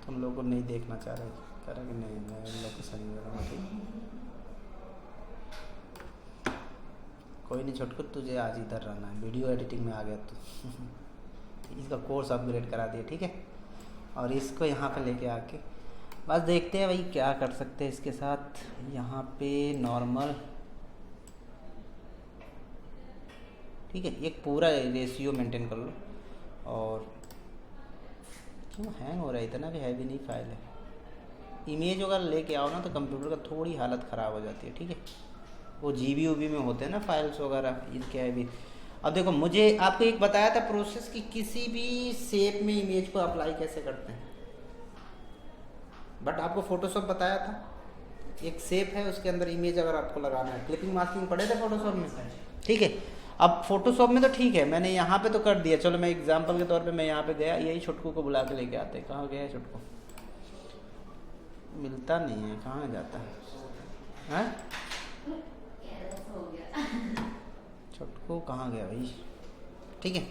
तुम लोग को नहीं देखना चाह रहे, कह रहे कि नहीं, मैं इन लोग को सही करूँगा, ठीक। कोई नहीं छोटकू, तुझे आज इधर रहना है, वीडियो एडिटिंग में आ गया तू इसका कोर्स अपग्रेड करा दिया, ठीक है। और इसको यहाँ पे लेके आके बस देखते हैं भाई क्या कर सकते हैं इसके साथ। यहाँ पे नॉर्मल, ठीक है, एक पूरा रेशियो मेंटेन कर लो। और क्यों हैंग हो रहा है, इतना भी हैवी नहीं फाइल है। इमेज अगर लेके आओ ना तो कंप्यूटर का थोड़ी हालत ख़राब हो जाती है, ठीक है। वो जीबी उबी में होते हैं ना फाइल्स वगैरह, इनके हैवी। अब देखो, मुझे आपको एक बताया था प्रोसेस कि किसी भी शेप में इमेज को अप्लाई कैसे करते हैं, बट आपको फोटोशॉप बताया था एक शेप है, उसके अंदर इमेज अगर आपको लगाना है। क्लिपिंग मास्किंग पढ़े थे फोटोशॉप में, ठीक है। अब फोटोशॉप में तो ठीक है, मैंने यहाँ पे तो कर दिया। चलो मैं एग्जांपल के तौर पे मैं यहाँ पे गया, यही छुटकू को बुला के लेके आते। कहाँ गया है छुटकू, मिलता नहीं है, कहाँ जाता है, छुटकू कहाँ गया भाई, ठीक है।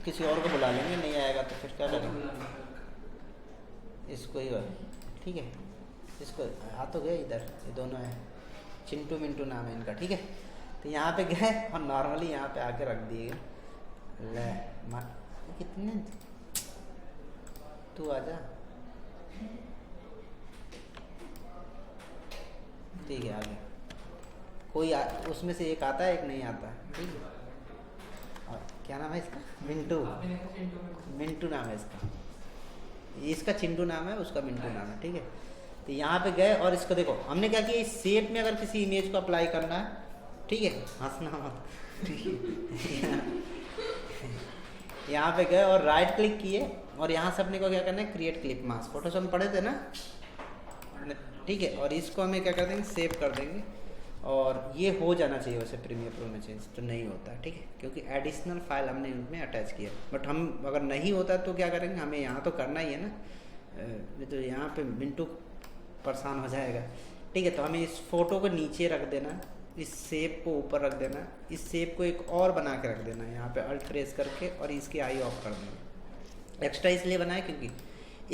किसी और को बुला लेंगे, नहीं आएगा तो फिर क्या करेंगे, इसको ही, ठीक है। इसको आ तो गए इधर, ये दोनों हैं, चिंटू मिंटू नाम है इनका, ठीक है। तो यहाँ पे गए और नॉर्मली यहाँ पे आके रख दिए। ले कितने, तू आजा, ठीक है, आ गया। कोई उसमें से एक आता है, एक नहीं आता है, ठीक है। और क्या नाम है इसका? मिंटू। मिंटू नाम है इसका। इसका चिंटू नाम है, उसका मिंटू नाम है, ठीक है। तो यहाँ पे गए और इसको देखो हमने क्या किया, इस शेप में अगर किसी इमेज को अप्लाई करना है, ठीक है, हंसना मत, ठीक है। यहाँ पे गए और राइट क्लिक किए और यहाँ से अपने को क्या करना है, क्रिएट क्लिप मास्क। फोटोशॉप में पढ़े थे ना, ठीक है। और इसको हमें क्या कर देंगे, सेव कर देंगे। और ये हो जाना चाहिए वैसे प्रीमियर प्रो में चेंज, तो नहीं होता है, ठीक है, क्योंकि एडिशनल फाइल हमने इनमें अटैच किया। बट हम अगर नहीं होता तो क्या करेंगे, हमें यहाँ तो करना ही है ना, तो यहाँ पे मिंटू परेशान हो जाएगा, ठीक है। तो हमें इस फोटो को नीचे रख देना, इस शेप को ऊपर रख देना, इस शेप को एक और बना के रख देना, यहाँ पे अल्ट प्रेस करके, और इसकी आई ऑफ कर देंगे। एक्स्ट्रा इसलिए बनाए क्योंकि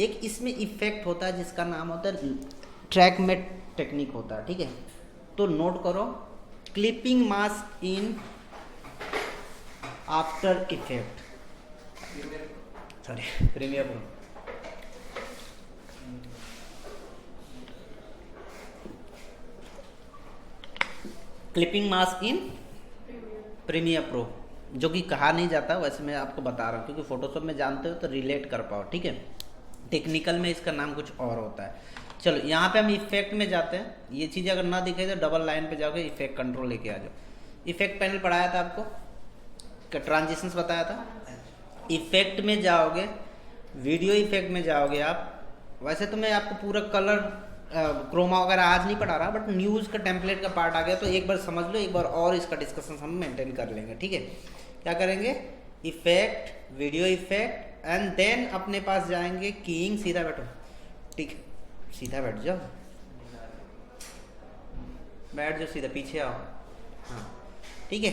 एक इसमें इफेक्ट होता है जिसका नाम होता है ट्रैक मेट टेक्निक होता है, ठीक है। तो नोट करो, clipping mask in After Effect, sorry Premiere Pro. Clipping mask in Premiere Pro, जो कि कहा नहीं जाता, वैसे मैं आपको बता रहा हूँ क्योंकि फोटोशॉप में जानते हो तो रिलेट कर पाओ, ठीक है। टेक्निकल में इसका नाम कुछ और होता है। चलो यहाँ पे हम इफेक्ट में जाते हैं। ये चीज़ अगर ना दिखे तो डबल लाइन पे जाओगे, इफेक्ट कंट्रोल लेके आ जाओ। इफेक्ट पैनल पढ़ाया था आपको, ट्रांजिशंस बताया था। इफेक्ट में जाओगे, वीडियो इफेक्ट में जाओगे आप। वैसे तो मैं आपको पूरा कलर क्रोमा वगैरह आज नहीं पढ़ा रहा, बट न्यूज़ का टेम्पलेट का पार्ट आ गया तो एक बार समझ लो, एक बार और इसका डिस्कशन हम मेंटेन कर लेंगे, ठीक है। क्या करेंगे, effect, video effect, and then अपने पास जाएंगे कीइंग। सीधा बैठो, ठीक है, सीधा बैठ जाओ, बैठ जाओ सीधा, पीछे आओ, हाँ ठीक है।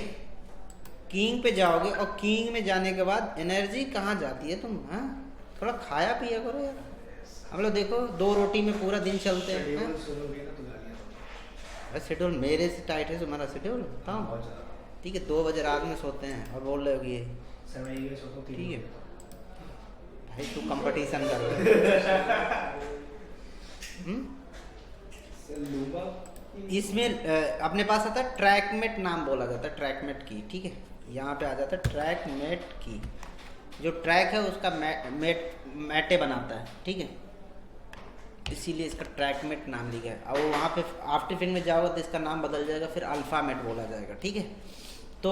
कीइंग पे जाओगे और कीइंग में जाने के बाद एनर्जी कहाँ जाती है तुम, हाँ थोड़ा खाया पिया करो यार। हम लोग देखो 2 रोटी में पूरा दिन चलते हैं। शेड्यूल मेरे से टाइट है तुम्हारा शेड्यूल, बताओ, ठीक है। 2 बजे रात में सोते हैं और बोल रहे हो ये, ठीक है भाई, तू कंपटीशन कर रहा है। इसमें अपने पास आता है ट्रैकमेट नाम बोला जाता है, ट्रैकमेट की, ठीक है। यहाँ पे आ जाता है ट्रैकमेट की। जो ट्रैक है उसका मैटे बनाता है, ठीक है, इसीलिए इसका ट्रैकमेट नाम लिखा है। और वहाँ पे आफ्टर इफेक्ट में जाओगे तो इसका नाम बदल जाएगा, फिर अल्फ़ामेट बोला जाएगा, ठीक है। तो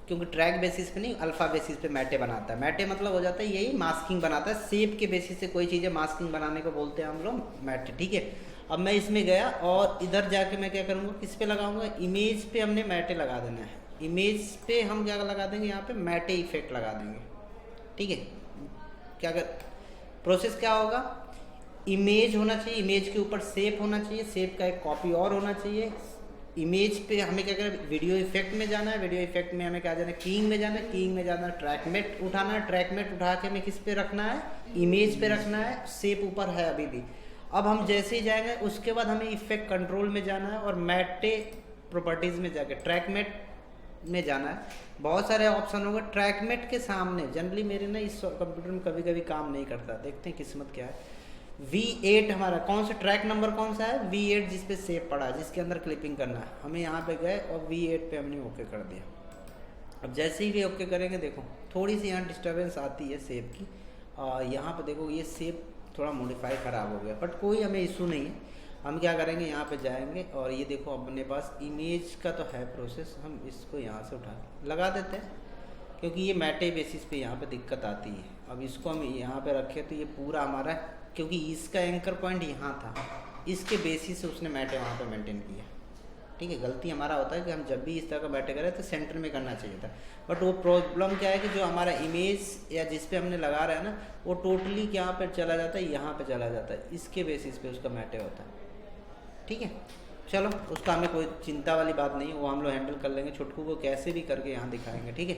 क्योंकि ट्रैक बेसिस पे नहीं, अल्फ़ा बेसिस पे मैटे बनाता है। मैटे मतलब हो जाता है यही मास्किंग बनाता है, शेप के बेसिस से कोई चीज़ें मास्किंग बनाने को बोलते हैं हम लोग मैटे, ठीक है। अब मैं इसमें गया और इधर जाके मैं क्या करूँगा, किस पे लगाऊंगा, इमेज पे हमने मैटे लगा देना है। इमेज पे हम क्या लगा देंगे, यहाँ पे मैटे इफेक्ट लगा देंगे, ठीक है। क्या कर प्रोसेस क्या होगा, इमेज होना चाहिए, इमेज के ऊपर शेप होना चाहिए, शेप का एक कॉपी और होना चाहिए। इमेज पे हमें क्या करें, वीडियो इफेक्ट में जाना है, वीडियो इफेक्ट में हमें क्या जाना है, कीइंग में जाना है, कीइंग में जाना है, ट्रैकमेट उठाना है, ट्रैकमेट उठा के हमें किस पे रखना है, इमेज पे रखना है, शेप ऊपर है अभी भी। अब हम जैसे ही जाएंगे उसके बाद हमें इफेक्ट कंट्रोल में जाना है और मैटे प्रॉपर्टीज़ में जाके ट्रैकमेट में जाना है। बहुत सारे ऑप्शन होंगे ट्रैकमेट के सामने। जनरली मेरे ना इस कंप्यूटर में कभी कभी काम नहीं करता, देखते हैं किस्मत क्या है। V8 हमारा कौन सा ट्रैक नंबर कौन सा है, V8 जिस पे सेव पड़ा है, जिसके अंदर क्लिपिंग करना है। हमें यहाँ पे गए और V8 पे हमने ओके कर दिया। अब जैसे ही भी ओके करेंगे, देखो थोड़ी सी यहाँ डिस्टर्बेंस आती है सेव की, और यहाँ पे देखो ये सेव थोड़ा मॉडिफाई ख़राब हो गया, बट कोई हमें इशू नहीं है। हम क्या करेंगे, यहाँ पे जाएंगे और ये देखो अपने पास इमेज का तो है प्रोसेस, हम इसको यहाँ से उठा लगा देते हैं, क्योंकि ये मैटे बेसिस पे यहाँ पे दिक्कत आती है। अब इसको हम यहाँ पे रखें तो ये पूरा हमारा, क्योंकि इसका एंकर पॉइंट यहाँ था, इसके बेसिस से उसने मैटे वहाँ पे मेंटेन किया, ठीक है। गलती हमारा होता है कि हम जब भी इस तरह का मैटे करें तो सेंटर में करना चाहिए था, बट वो प्रॉब्लम क्या है कि जो हमारा इमेज या जिस पे हमने लगा रहा है ना, वो टोटली यहाँ पे चला जाता है, यहाँ पे चला जाता है, इसके बेसिस पे उसका मैटे होता है, ठीक है। चलो उसका हमें कोई चिंता वाली बात नहीं, वो हम लोग हैंडल कर लेंगे। छुटकू को कैसे भी करके यहाँ दिखाएंगे, ठीक है।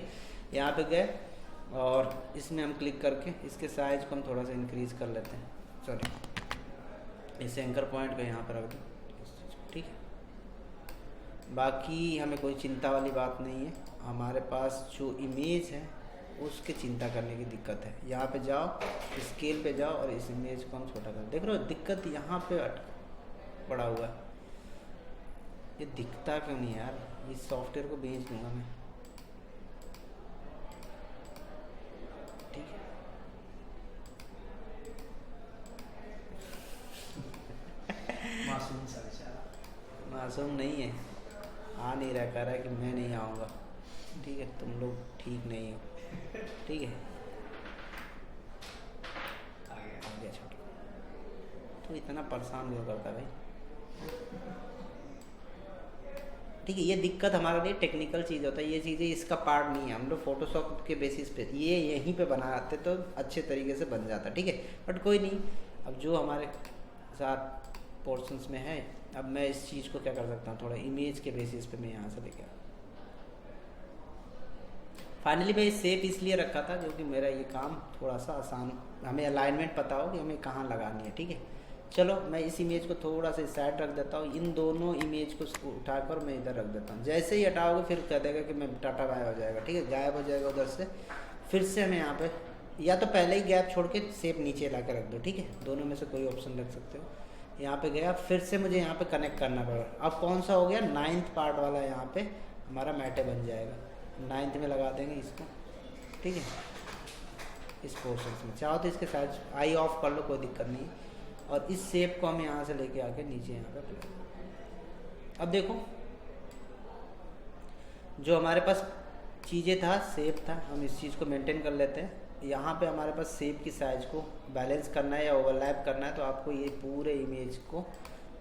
यहाँ पे गए और इसमें हम क्लिक करके इसके साइज को हम थोड़ा सा इंक्रीज़ कर लेते हैं, सॉरी इस एंकर पॉइंट को यहाँ पर रख दो, ठीक है। बाकी हमें कोई चिंता वाली बात नहीं है, हमारे पास जो इमेज है उसके चिंता करने की दिक्कत है। यहाँ पे जाओ, स्केल पे जाओ और इस इमेज को हम छोटा कर, देख रहे हो दिक्कत यहाँ पे पड़ा हुआ है, ये दिखता क्यों नहीं यार, इस सॉफ्टवेयर को बेच दूंगा मैं। मासूम नहीं है, आ नहीं रहा, कह रहा है कि मैं नहीं आऊँगा। ठीक है, तुम लोग ठीक नहीं हो। ठीक है, आ गया। आ गया छोटा। तो इतना परेशान क्यों करता है भाई? ठीक है, ये दिक्कत हमारे लिए टेक्निकल चीज़ होता है, ये चीज़ें इसका पार्ट नहीं है। हम लोग फोटोशॉप के बेसिस पे ये यहीं पे बनाते तो अच्छे तरीके से बन जाता। ठीक है, बट कोई नहीं, अब जो हमारे साथ पोर्शंस में है, अब मैं इस चीज़ को क्या कर सकता हूँ, थोड़ा इमेज के बेसिस पे मैं यहाँ से लेके फाइनली मैं सेप इसलिए रखा था क्योंकि मेरा ये काम थोड़ा सा आसान, हमें अलाइनमेंट पता हो कि हमें कहाँ लगानी है। ठीक है, चलो मैं इस इमेज को थोड़ा सा साइड रख देता हूँ, इन दोनों इमेज को उठाकर मैं इधर रख देता हूँ। जैसे ही हटाओगे फिर कह देगा कि मैं टाटा बाय हो जाएगा। ठीक है, गायब हो जाएगा उधर से। फिर से हमें यहाँ पे या तो पहले ही गैप छोड़ के सेप नीचे ला के रख दो। ठीक है, दोनों में से कोई ऑप्शन रख सकते हो। यहाँ पे गया, फिर से मुझे यहाँ पे कनेक्ट करना पड़ा। अब कौन सा हो गया, 9th पार्ट वाला यहाँ पे हमारा मैटे बन जाएगा। 9th में लगा देंगे इसको। ठीक है, इस पोर्शन में चाहो तो इसके साथ आई ऑफ कर लो, कोई दिक्कत नहीं। और इस शेप को हम यहाँ से लेके आके नीचे यहाँ पे अप्लाई। अब देखो जो हमारे पास चीज़ें था, शेप था, हम इस चीज़ को मेंटेन कर लेते हैं। यहाँ पे हमारे पास शेप की साइज को बैलेंस करना है या ओवरलैप करना है, तो आपको ये पूरे इमेज को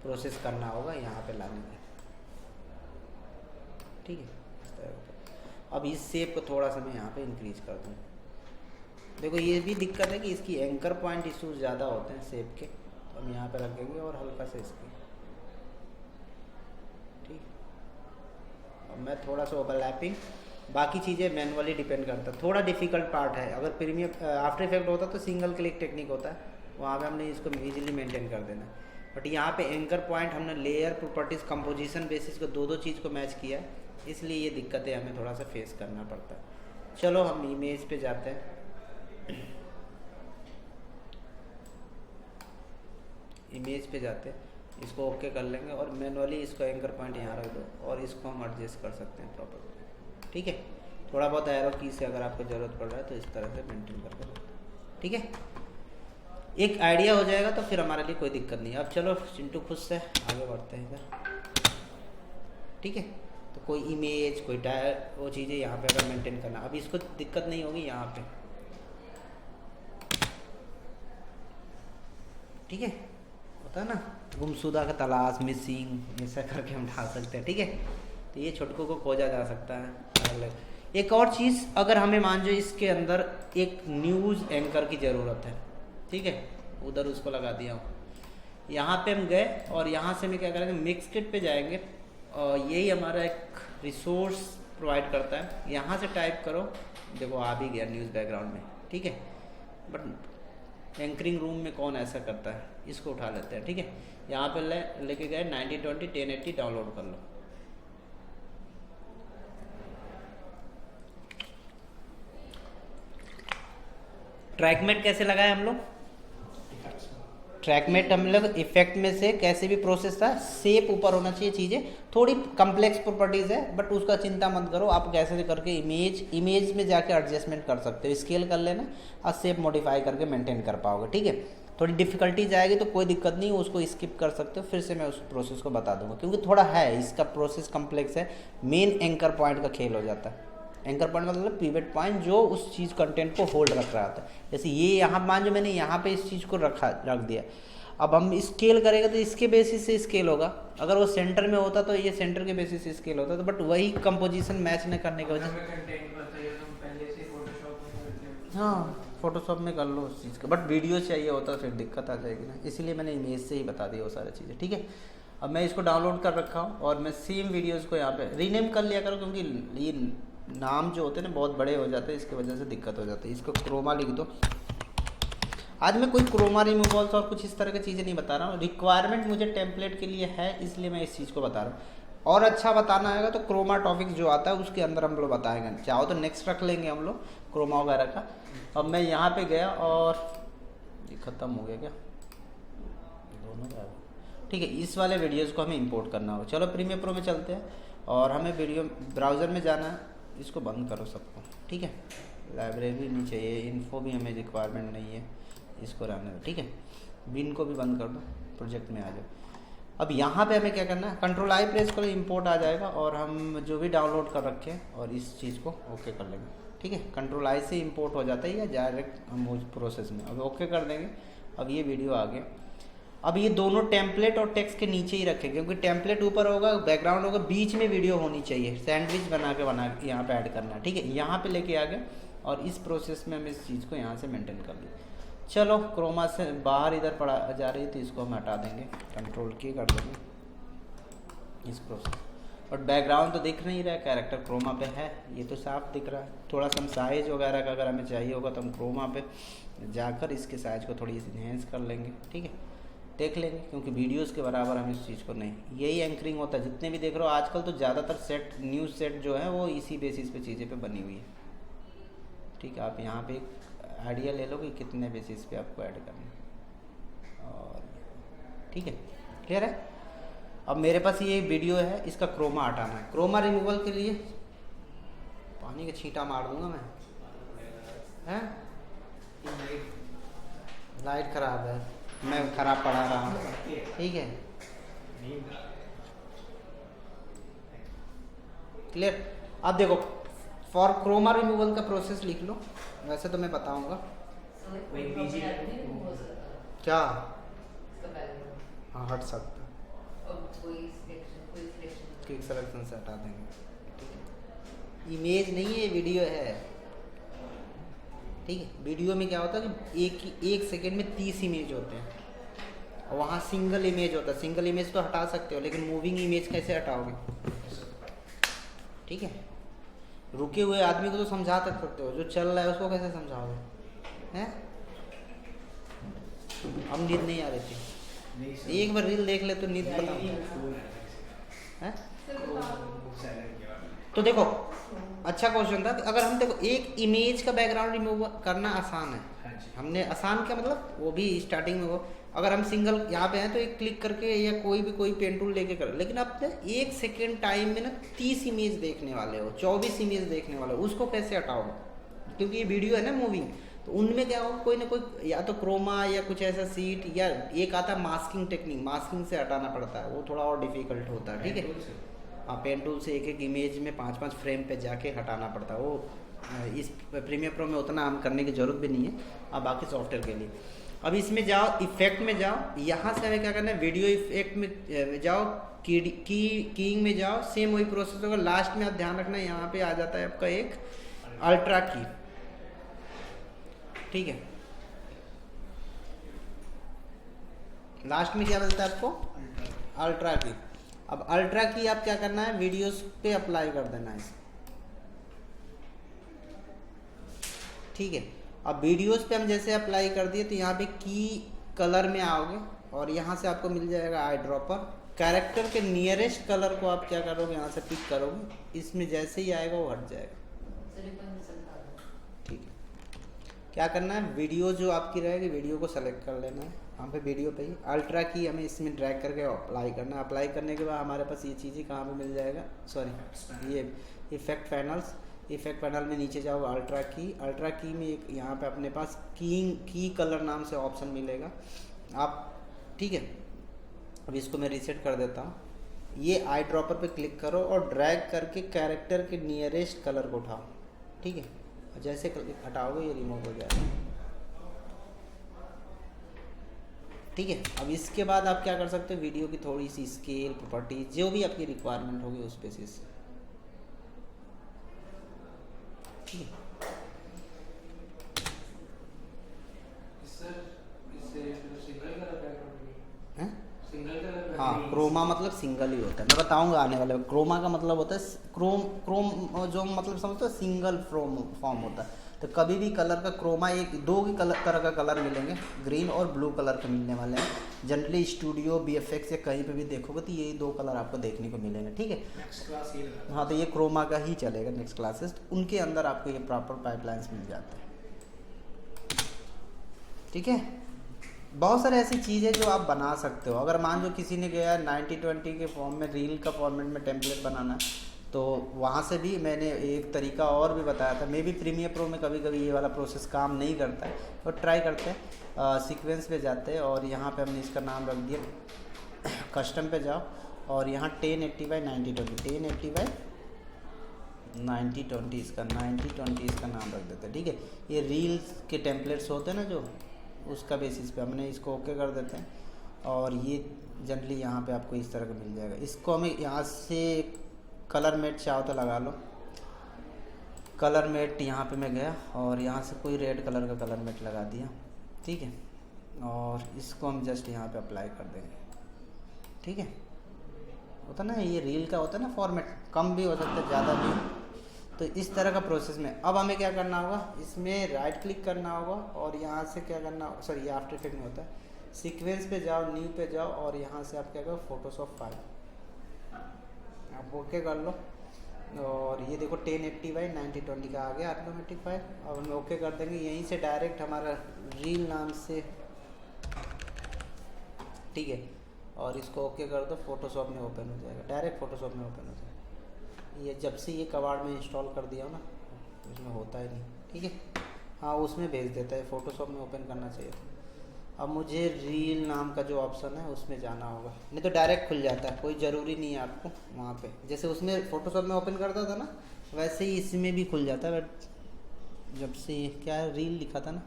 प्रोसेस करना होगा यहाँ पे लाने में। ठीक है, इस तरह का। अब इस शेप को थोड़ा सा मैं यहाँ पे इंक्रीज कर दूँ। देखो ये भी दिक्कत है कि इसकी एंकर पॉइंट इशूज ज़्यादा होते हैं शेप के, तो हम यहाँ पे रखेंगे और हल्का सा इसके। ठीक, अब मैं थोड़ा सा ओवरलैपिंग, बाकी चीज़ें मैनुअली डिपेंड करता है। थोड़ा डिफिकल्ट पार्ट है, अगर प्रीमियर आफ्टर इफेक्ट होता तो सिंगल क्लिक टेक्निक होता है, वहाँ पे हमने इसको इजीली मेंटेन कर देना। बट यहाँ पे एंकर पॉइंट हमने लेयर, प्रॉपर्टीज, कंपोजिशन बेसिस को दो चीज़ को मैच किया है, इसलिए ये दिक्कतें हमें थोड़ा सा फेस करना पड़ता है। चलो हम इमेज पे जाते हैं। इमेज पे जाते हैं, इसको ओके कर लेंगे और मैनुअली इसको एंकर पॉइंट यहाँ रख दो और इसको हम एडजस्ट कर सकते हैं प्रॉपर। ठीक है, थोड़ा बहुत एरो की से अगर आपको ज़रूरत पड़ रहा है तो इस तरह से मेंटेन करके रखो। ठीक है, एक आइडिया हो जाएगा तो फिर हमारे लिए कोई दिक्कत नहीं है। अब चलो चिंटू खुश से आगे बढ़ते हैं इधर। ठीक है, तो कोई इमेज, कोई वो चीज़ें यहाँ पे अगर मेंटेन करना, अब इसको दिक्कत नहीं होगी यहाँ पे। ठीक है, होता है ना गुमशुदा का तलाश, मिसिंग, ऐसा करके हम डाल सकते हैं। ठीक है, तो ये छुटकों को खोजा जा सकता है अलग। एक और चीज़, अगर हमें मान जो इसके अंदर एक न्यूज़ एंकर की ज़रूरत है, ठीक है, उधर उसको लगा दिया हूँ। यहाँ पे हम गए और यहाँ से मैं क्या करेंगे, मिक्सकिट पे जाएंगे और यही हमारा एक रिसोर्स प्रोवाइड करता है। यहाँ से टाइप करो, देखो आ भी गया न्यूज़ बैकग्राउंड में। ठीक है, बट एंकरिंग रूम में कौन ऐसा करता है, इसको उठा लेते हैं। ठीक है, यहाँ पे लेके गए 9020 1080 डाउनलोड कर लो। ट्रैकमेट कैसे लगाए हम लोग, ट्रैकमेट हम लोग इफेक्ट में से कैसे भी प्रोसेस था, शेप ऊपर होना चाहिए। चीज़ें थोड़ी कम्प्लेक्स प्रॉपर्टीज़ है बट उसका चिंता मत करो, आप कैसे करके इमेज में जाके एडजस्टमेंट कर सकते हो, स्केल कर लेना और शेप मॉडिफाई करके मेंटेन कर पाओगे। ठीक है, थोड़ी डिफिकल्टीज आएगी तो कोई दिक्कत नहीं, उसको स्किप कर सकते हो, फिर से मैं उस प्रोसेस को बता दूंगा क्योंकि थोड़ा है इसका प्रोसेस कम्प्लेक्स है। मेन एंकर पॉइंट का खेल हो जाता है। एंकर पॉइंट मतलब पिवट पॉइंट जो उस चीज़ कंटेंट को होल्ड रख रहा था। जैसे ये यहाँ मान जो मैंने यहाँ पे इस चीज़ को रख दिया, अब हम स्केल करेंगे तो इसके बेसिस से स्केल होगा। अगर वो सेंटर में होता तो ये सेंटर के बेसिस से स्केल होता, तो बट वही कंपोजिशन मैच न करने की वजह से, हाँ फोटोशॉप में कर लो उस चीज़ का, बट वीडियो चाहिए होता फिर दिक्कत आ जाएगी ना, इसलिए मैंने इमेज से ही बता दिया वो सारी चीज़ें। ठीक है, अब मैं इसको डाउनलोड कर रखा हूँ और मैं सेम वीडियोज़ को यहाँ पे रीनेम कर लिया करूँ क्योंकि ये नाम जो होते हैं ना बहुत बड़े हो जाते हैं, इसकी वजह से दिक्कत हो जाती है। इसको क्रोमा लिख दो। आज मैं कोई क्रोमा रिमूवल्स और कुछ इस तरह की चीज़ें नहीं बता रहा हूँ, रिक्वायरमेंट मुझे टेम्पलेट के लिए है इसलिए मैं इस चीज़ को बता रहा हूँ। और अच्छा बताना आएगा तो क्रोमा टॉपिक जो आता है उसके अंदर हम लोग बताएंगे, चाहो तो नेक्स्ट रख लेंगे हम लोग क्रोमा वगैरह का। अब मैं यहाँ पे गया और ये ख़त्म हो गया क्या, दोनों का। ठीक है, इस वाले वीडियोज़ को हमें इंपोर्ट करना होगा। चलो प्रीमियर प्रो में चलते हैं और हमें वीडियो ब्राउज़र में जाना है। इसको बंद करो सबको। ठीक है, लाइब्रेरी नहीं चाहिए, इन्फो भी हमें रिक्वायरमेंट नहीं है, इसको रहने दो। ठीक है, बिन को भी बंद कर दो, प्रोजेक्ट में आ जाओ। अब यहाँ पे हमें क्या करना है, कंट्रोल आई प्रेस करो, इंपोर्ट आ जाएगा और हम जो भी डाउनलोड कर रखे हैं और इस चीज़ को ओके कर लेंगे। ठीक है, कंट्रोल आई से इंपोर्ट हो जाता है या डायरेक्ट हम उस प्रोसेस में अब ओके कर देंगे। अब ये वीडियो आ गया। अब ये दोनों टेम्पलेट और टेक्स्ट के नीचे ही रखेंगे, क्योंकि टेम्पलेट ऊपर होगा, बैकग्राउंड होगा, बीच में वीडियो होनी चाहिए, सैंडविच बना के यहाँ पे ऐड करना है। ठीक है, यहाँ पे लेके आ गए और इस प्रोसेस में हम इस चीज़ को यहाँ से मेंटेन कर लें। चलो क्रोमा से बाहर इधर पड़ा जा रही है तो इसको हम हटा देंगे, कंट्रोल की कर देंगे इस प्रोसेस। और बैकग्राउंड तो दिख नहीं रहा है, कैरेक्टर क्रोमा पे है, ये तो साफ दिख रहा है। थोड़ा सा हम साइज वगैरह का अगर हमें चाहिए होगा तो हम क्रोमा पे जाकर इसके साइज को थोड़ी इन्हेंस कर लेंगे। ठीक है, देख लेंगे, क्योंकि वीडियोस के बराबर हम इस चीज़ को नहीं, यही एंकरिंग होता है। जितने भी देख रहे हो आजकल तो ज़्यादातर सेट न्यूज़ सेट जो है वो इसी बेसिस पे चीज़ें पे बनी हुई है। ठीक है, आप यहाँ पे एक आइडिया ले लो कि कितने बेसिस पे आपको ऐड करना है। और ठीक है, क्लियर है। अब मेरे पास ये वीडियो है, इसका क्रोमा हटाना है। क्रोमा रिमूवल के लिए पानी का छींटा मार दूंगा मैं, हैं? लाइट खराब है, मैं खराब पढ़ा रहा हूँ। ठीक है, क्लियर। अब देखो, फॉर क्रोमा रिमूवल का प्रोसेस लिख लो, वैसे तो मैं बताऊंगा क्या। हाँ, हट सकता, क्विक सिलेक्शन से हटा देंगे। इमेज नहीं है, वीडियो है। ठीक है, वीडियो में क्या होता है कि एक सेकेंड में 30 इमेज होते हैं और वहाँ सिंगल इमेज होता है। सिंगल इमेज तो हटा सकते हो, लेकिन मूविंग इमेज कैसे हटाओगे? ठीक है, रुके हुए आदमी को तो समझा सकते हो, जो चल रहा है उसको कैसे समझाओगे? हैं? अब नींद नहीं आ रही थी, एक बार रील देख ले तो नींद पता है। तो देखो, अच्छा क्वेश्चन था। अगर हम देखो, एक इमेज का बैकग्राउंड रिमूव करना आसान है। हमने आसान क्या मतलब, वो भी स्टार्टिंग में वो अगर हम सिंगल यहाँ पे हैं तो एक क्लिक करके या कोई पेन टूल लेके कर, लेकिन अब एक सेकेंड टाइम में ना 30 इमेज देखने वाले हो, 24 इमेज देखने वाले हो, उसको कैसे हटाओगे? क्योंकि ये वीडियो है ना मूविंग, तो उनमें क्या होगा, कोई ना कोई या तो क्रोमा या कुछ ऐसा सीट, या एक आता है मास्किंग टेक्निक, मास्किंग से हटाना पड़ता है, वो थोड़ा और डिफिकल्ट होता है। ठीक है, हाँ, पेन टूल से एक इमेज में 5-5 फ्रेम पे जाके हटाना पड़ता है। वो इस प्रीमियर प्रो में उतना हम करने की जरूरत भी नहीं है, अब बाकी सॉफ्टवेयर के लिए। अब इसमें जाओ, इफेक्ट में जाओ, यहाँ से हमें क्या करना है, वीडियो इफेक्ट में जाओ, कीइंग में जाओ, सेम वही प्रोसेस होगा। लास्ट में आप ध्यान रखना, यहाँ पे आ जाता है आपका एक अल्ट्रा की। ठीक है, लास्ट में क्या मिलता है आपको? अल्ट्रा की। अब अल्ट्रा की आप क्या करना है, वीडियोस पे अप्लाई कर देना है। ठीक है, अब वीडियोस पे हम जैसे अप्लाई कर दिए तो यहाँ पे की कलर में आओगे और यहाँ से आपको मिल जाएगा आई ड्रॉपर। कैरेक्टर के नियरेस्ट कलर को आप क्या करोगे, यहाँ से पिक करोगे, इसमें जैसे ही आएगा वो हट जाएगा। ठीक है, क्या करना है, वीडियो जो आपकी रहेगी वीडियो को सेलेक्ट कर लेना है, यहाँ पे वीडियो पे ही अल्ट्रा की हमें इसमें ड्रैग करके अप्लाई करना है। अप्लाई करने के बाद हमारे पास ये चीज़ें कहाँ पे मिल जाएगा, सॉरी, ये इफेक्ट पैनल्स। इफेक्ट पैनल में नीचे जाओ, अल्ट्रा की में एक यहाँ पे अपने पास की कलर नाम से ऑप्शन मिलेगा आप। ठीक है, अब इसको मैं रीसेट कर देता हूँ। ये आई ड्रॉपर पे क्लिक करो और ड्रैग करके कैरेक्टर के नियरेस्ट कलर को उठाओ। ठीक है, जैसे हटाओगे ये रिमूव हो जाएगा। ठीक है, अब इसके बाद आप क्या कर सकते हो, वीडियो की थोड़ी सी स्केल, प्रॉपर्टीज, जो भी आपकी रिक्वायरमेंट होगी उस बेसिस से। ठीक है, हाँ, क्रोमा मतलब सिंगल ही होता है, मैं बताऊंगा आने वाले में। क्रोमा का मतलब होता है क्रोम जो मतलब समझते हो, सिंगल फॉर्म होता है। तो कभी भी कलर का क्रोमा दो तरह का कलर मिलेंगे, ग्रीन और ब्लू कलर के मिलने वाले हैं। जनरली स्टूडियो, BFX या कहीं पे भी देखोगे तो यही दो कलर आपको देखने को मिलेंगे। ठीक है, नेक्स्ट क्लास ये लगा। हाँ, तो ये क्रोमा का ही चलेगा नेक्स्ट क्लासेस, उनके अंदर आपको ये प्रॉपर पाइपलाइंस मिल जाते हैं। ठीक है, बहुत सारे ऐसी चीज़ें जो आप बना सकते हो। अगर मान लो किसी ने गया 90-20 के फॉर्म में, रील का फॉर्मेट में टेम्पलेट बनाना, तो वहाँ से भी मैंने एक तरीका और भी बताया था। मे भी प्रीमियर प्रो में कभी कभी ये वाला प्रोसेस काम नहीं करता है, तो ट्राई करते हैं, सीक्वेंस पे जाते हैं और यहाँ पे हमने इसका नाम रख दिया कस्टम पे जाओ और यहाँ 1080x9020 1080x9020 इसका 9020 इसका नाम रख देते हैं, ठीक है। ये रील्स के टेम्पलेट्स होते हैं ना जो, उसका बेसिस पे हमने इसको ओके कर देते हैं और ये जनरली यहाँ पे आपको इस तरह का मिल जाएगा। इसको हमें यहाँ से कलर मेट चाहो तो लगा लो। कलर मेट यहाँ पे मैं गया और यहाँ से कोई रेड कलर का कलर मेट लगा दिया, ठीक है। और इसको हम जस्ट यहाँ पे अप्लाई कर देंगे, ठीक है। होता ना ये रील का होता है ना फॉर्मेट, कम भी हो सकता है ज़्यादा भी। तो इस तरह का प्रोसेस में अब हमें क्या करना होगा, इसमें राइट क्लिक करना होगा और यहाँ से क्या करना, सॉरी ये आफ्टर इफेक्ट में होता है, सीक्वेंस पे जाओ, न्यू पे जाओ और यहाँ से आप क्या करो, फोटोशॉप फाइल आप ओके कर लो। और ये देखो 1080x9020 का आ गया ऑटोमेटिक फाइल। अब हम ओके कर देंगे, यहीं से डायरेक्ट हमारा रील नाम से, ठीक है। और इसको ओके कर दो, फोटोशॉप में ओपन हो जाएगा, डायरेक्ट फोटोशॉप में ओपन हो जाएगा। ये जब से ये कबाड़ में इंस्टॉल कर दिया हो ना, उसमें होता ही नहीं, ठीक है। हाँ उसमें भेज देता है, फ़ोटोशॉप में ओपन करना चाहिए था। अब मुझे रील नाम का जो ऑप्शन है उसमें जाना होगा, नहीं तो डायरेक्ट खुल जाता है, कोई ज़रूरी नहीं है आपको वहाँ पे। जैसे उसमें फ़ोटोशॉप में ओपन करता था ना, वैसे ही इसमें भी खुल जाता है। बट जब से क्या है, रील लिखा था ना,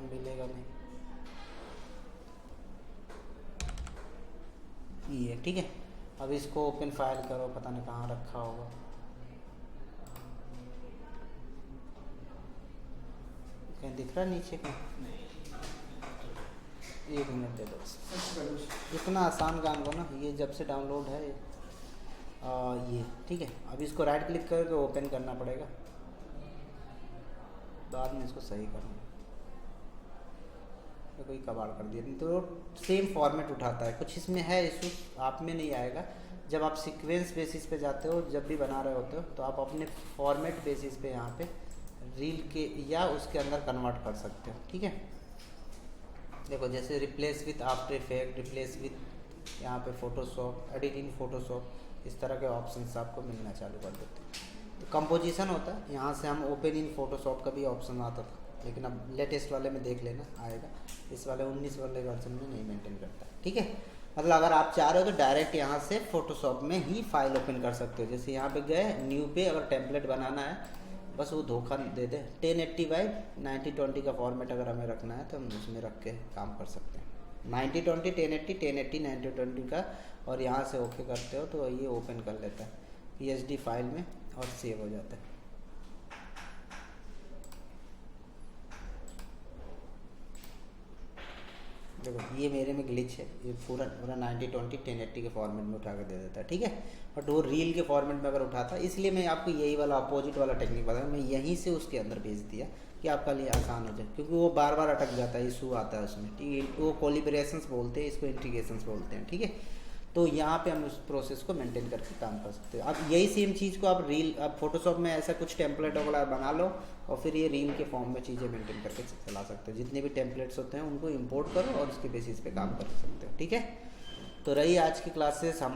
मिलेगा नहीं ये, ठीक है। अब इसको ओपन फाइल करो, पता नहीं कहाँ रखा होगा, कहीं दिख रहा है नीचे का? एक मिनट दे दो, इतना आसान काम को ना, ये जब से डाउनलोड है ये, ठीक है। अब इसको राइट क्लिक करके ओपन करना पड़ेगा, बाद में इसको सही करना। तो कोई कबाड़ कर दिया, नहीं तो सेम फॉर्मेट उठाता है। कुछ इसमें है इशू, आप में नहीं आएगा। जब आप सीक्वेंस बेसिस पे जाते हो, जब भी बना रहे होते हो, तो आप अपने फॉर्मेट बेसिस पे यहाँ पे रील के या उसके अंदर कन्वर्ट कर सकते हो, ठीक है। देखो जैसे replace with after effect, replace with यहाँ पे फोटोशॉप, एडिट इन फोटोशॉप, इस तरह के ऑप्शंस आपको मिलना चालू कर देते हैं। तो कंपोजिशन होता है, यहाँ से हम ओपन इन फोटोशॉप का भी ऑप्शन आता था, लेकिन अब लेटेस्ट वाले में देख लेना आएगा। इस वाले 19 वाले वर्जन में नहीं मेंटेन करता, ठीक है। मतलब अगर आप चाह रहे हो तो डायरेक्ट यहाँ से फोटोशॉप में ही फाइल ओपन कर सकते हो। जैसे यहाँ पे गए, न्यू पे अगर टेम्पलेट बनाना है, बस वो धोखा दे दे, 1080x9020 का फॉर्मेट अगर हमें रखना है तो हम उसमें रख के काम कर सकते हैं। 9020 1080 1080 9020 का, और यहाँ से ओके करते हो तो ये ओपन कर लेता है PSD फाइल में और सेव हो जाता है। देखो ये मेरे में ग्लिच है, ये पूरा 9020 1080 के फॉर्मेट में उठा कर दे देता है, ठीक है। बट वो रील के फॉर्मेट में अगर उठाता, इसलिए मैं आपको यही वाला अपोजिट वाला टेक्निक बताया, मैं यहीं से उसके अंदर भेज दिया कि आपका लिए आसान हो जाए, क्योंकि वो बार बार अटक जाता है, इशू आता है उसमें, ठीक है। वो कोलिब्रेशंस बोलते हैं इसको, इंटीग्रेशंस बोलते हैं, ठीक है। तो यहाँ पे हम उस प्रोसेस को मेंटेन करके काम कर सकते हो। अब यही सेम चीज़ को आप रील, आप फोटोशॉप में ऐसा कुछ टेम्पलेट वगैरह बना लो और फिर ये रील के फॉर्म में चीज़ें मेंटेन करके चला सकते हो। जितने भी टेम्पलेट्स होते हैं उनको इंपोर्ट करो और उसके बेसिस पे काम कर सकते हो, ठीक है। तो रही आज की क्लासेस हम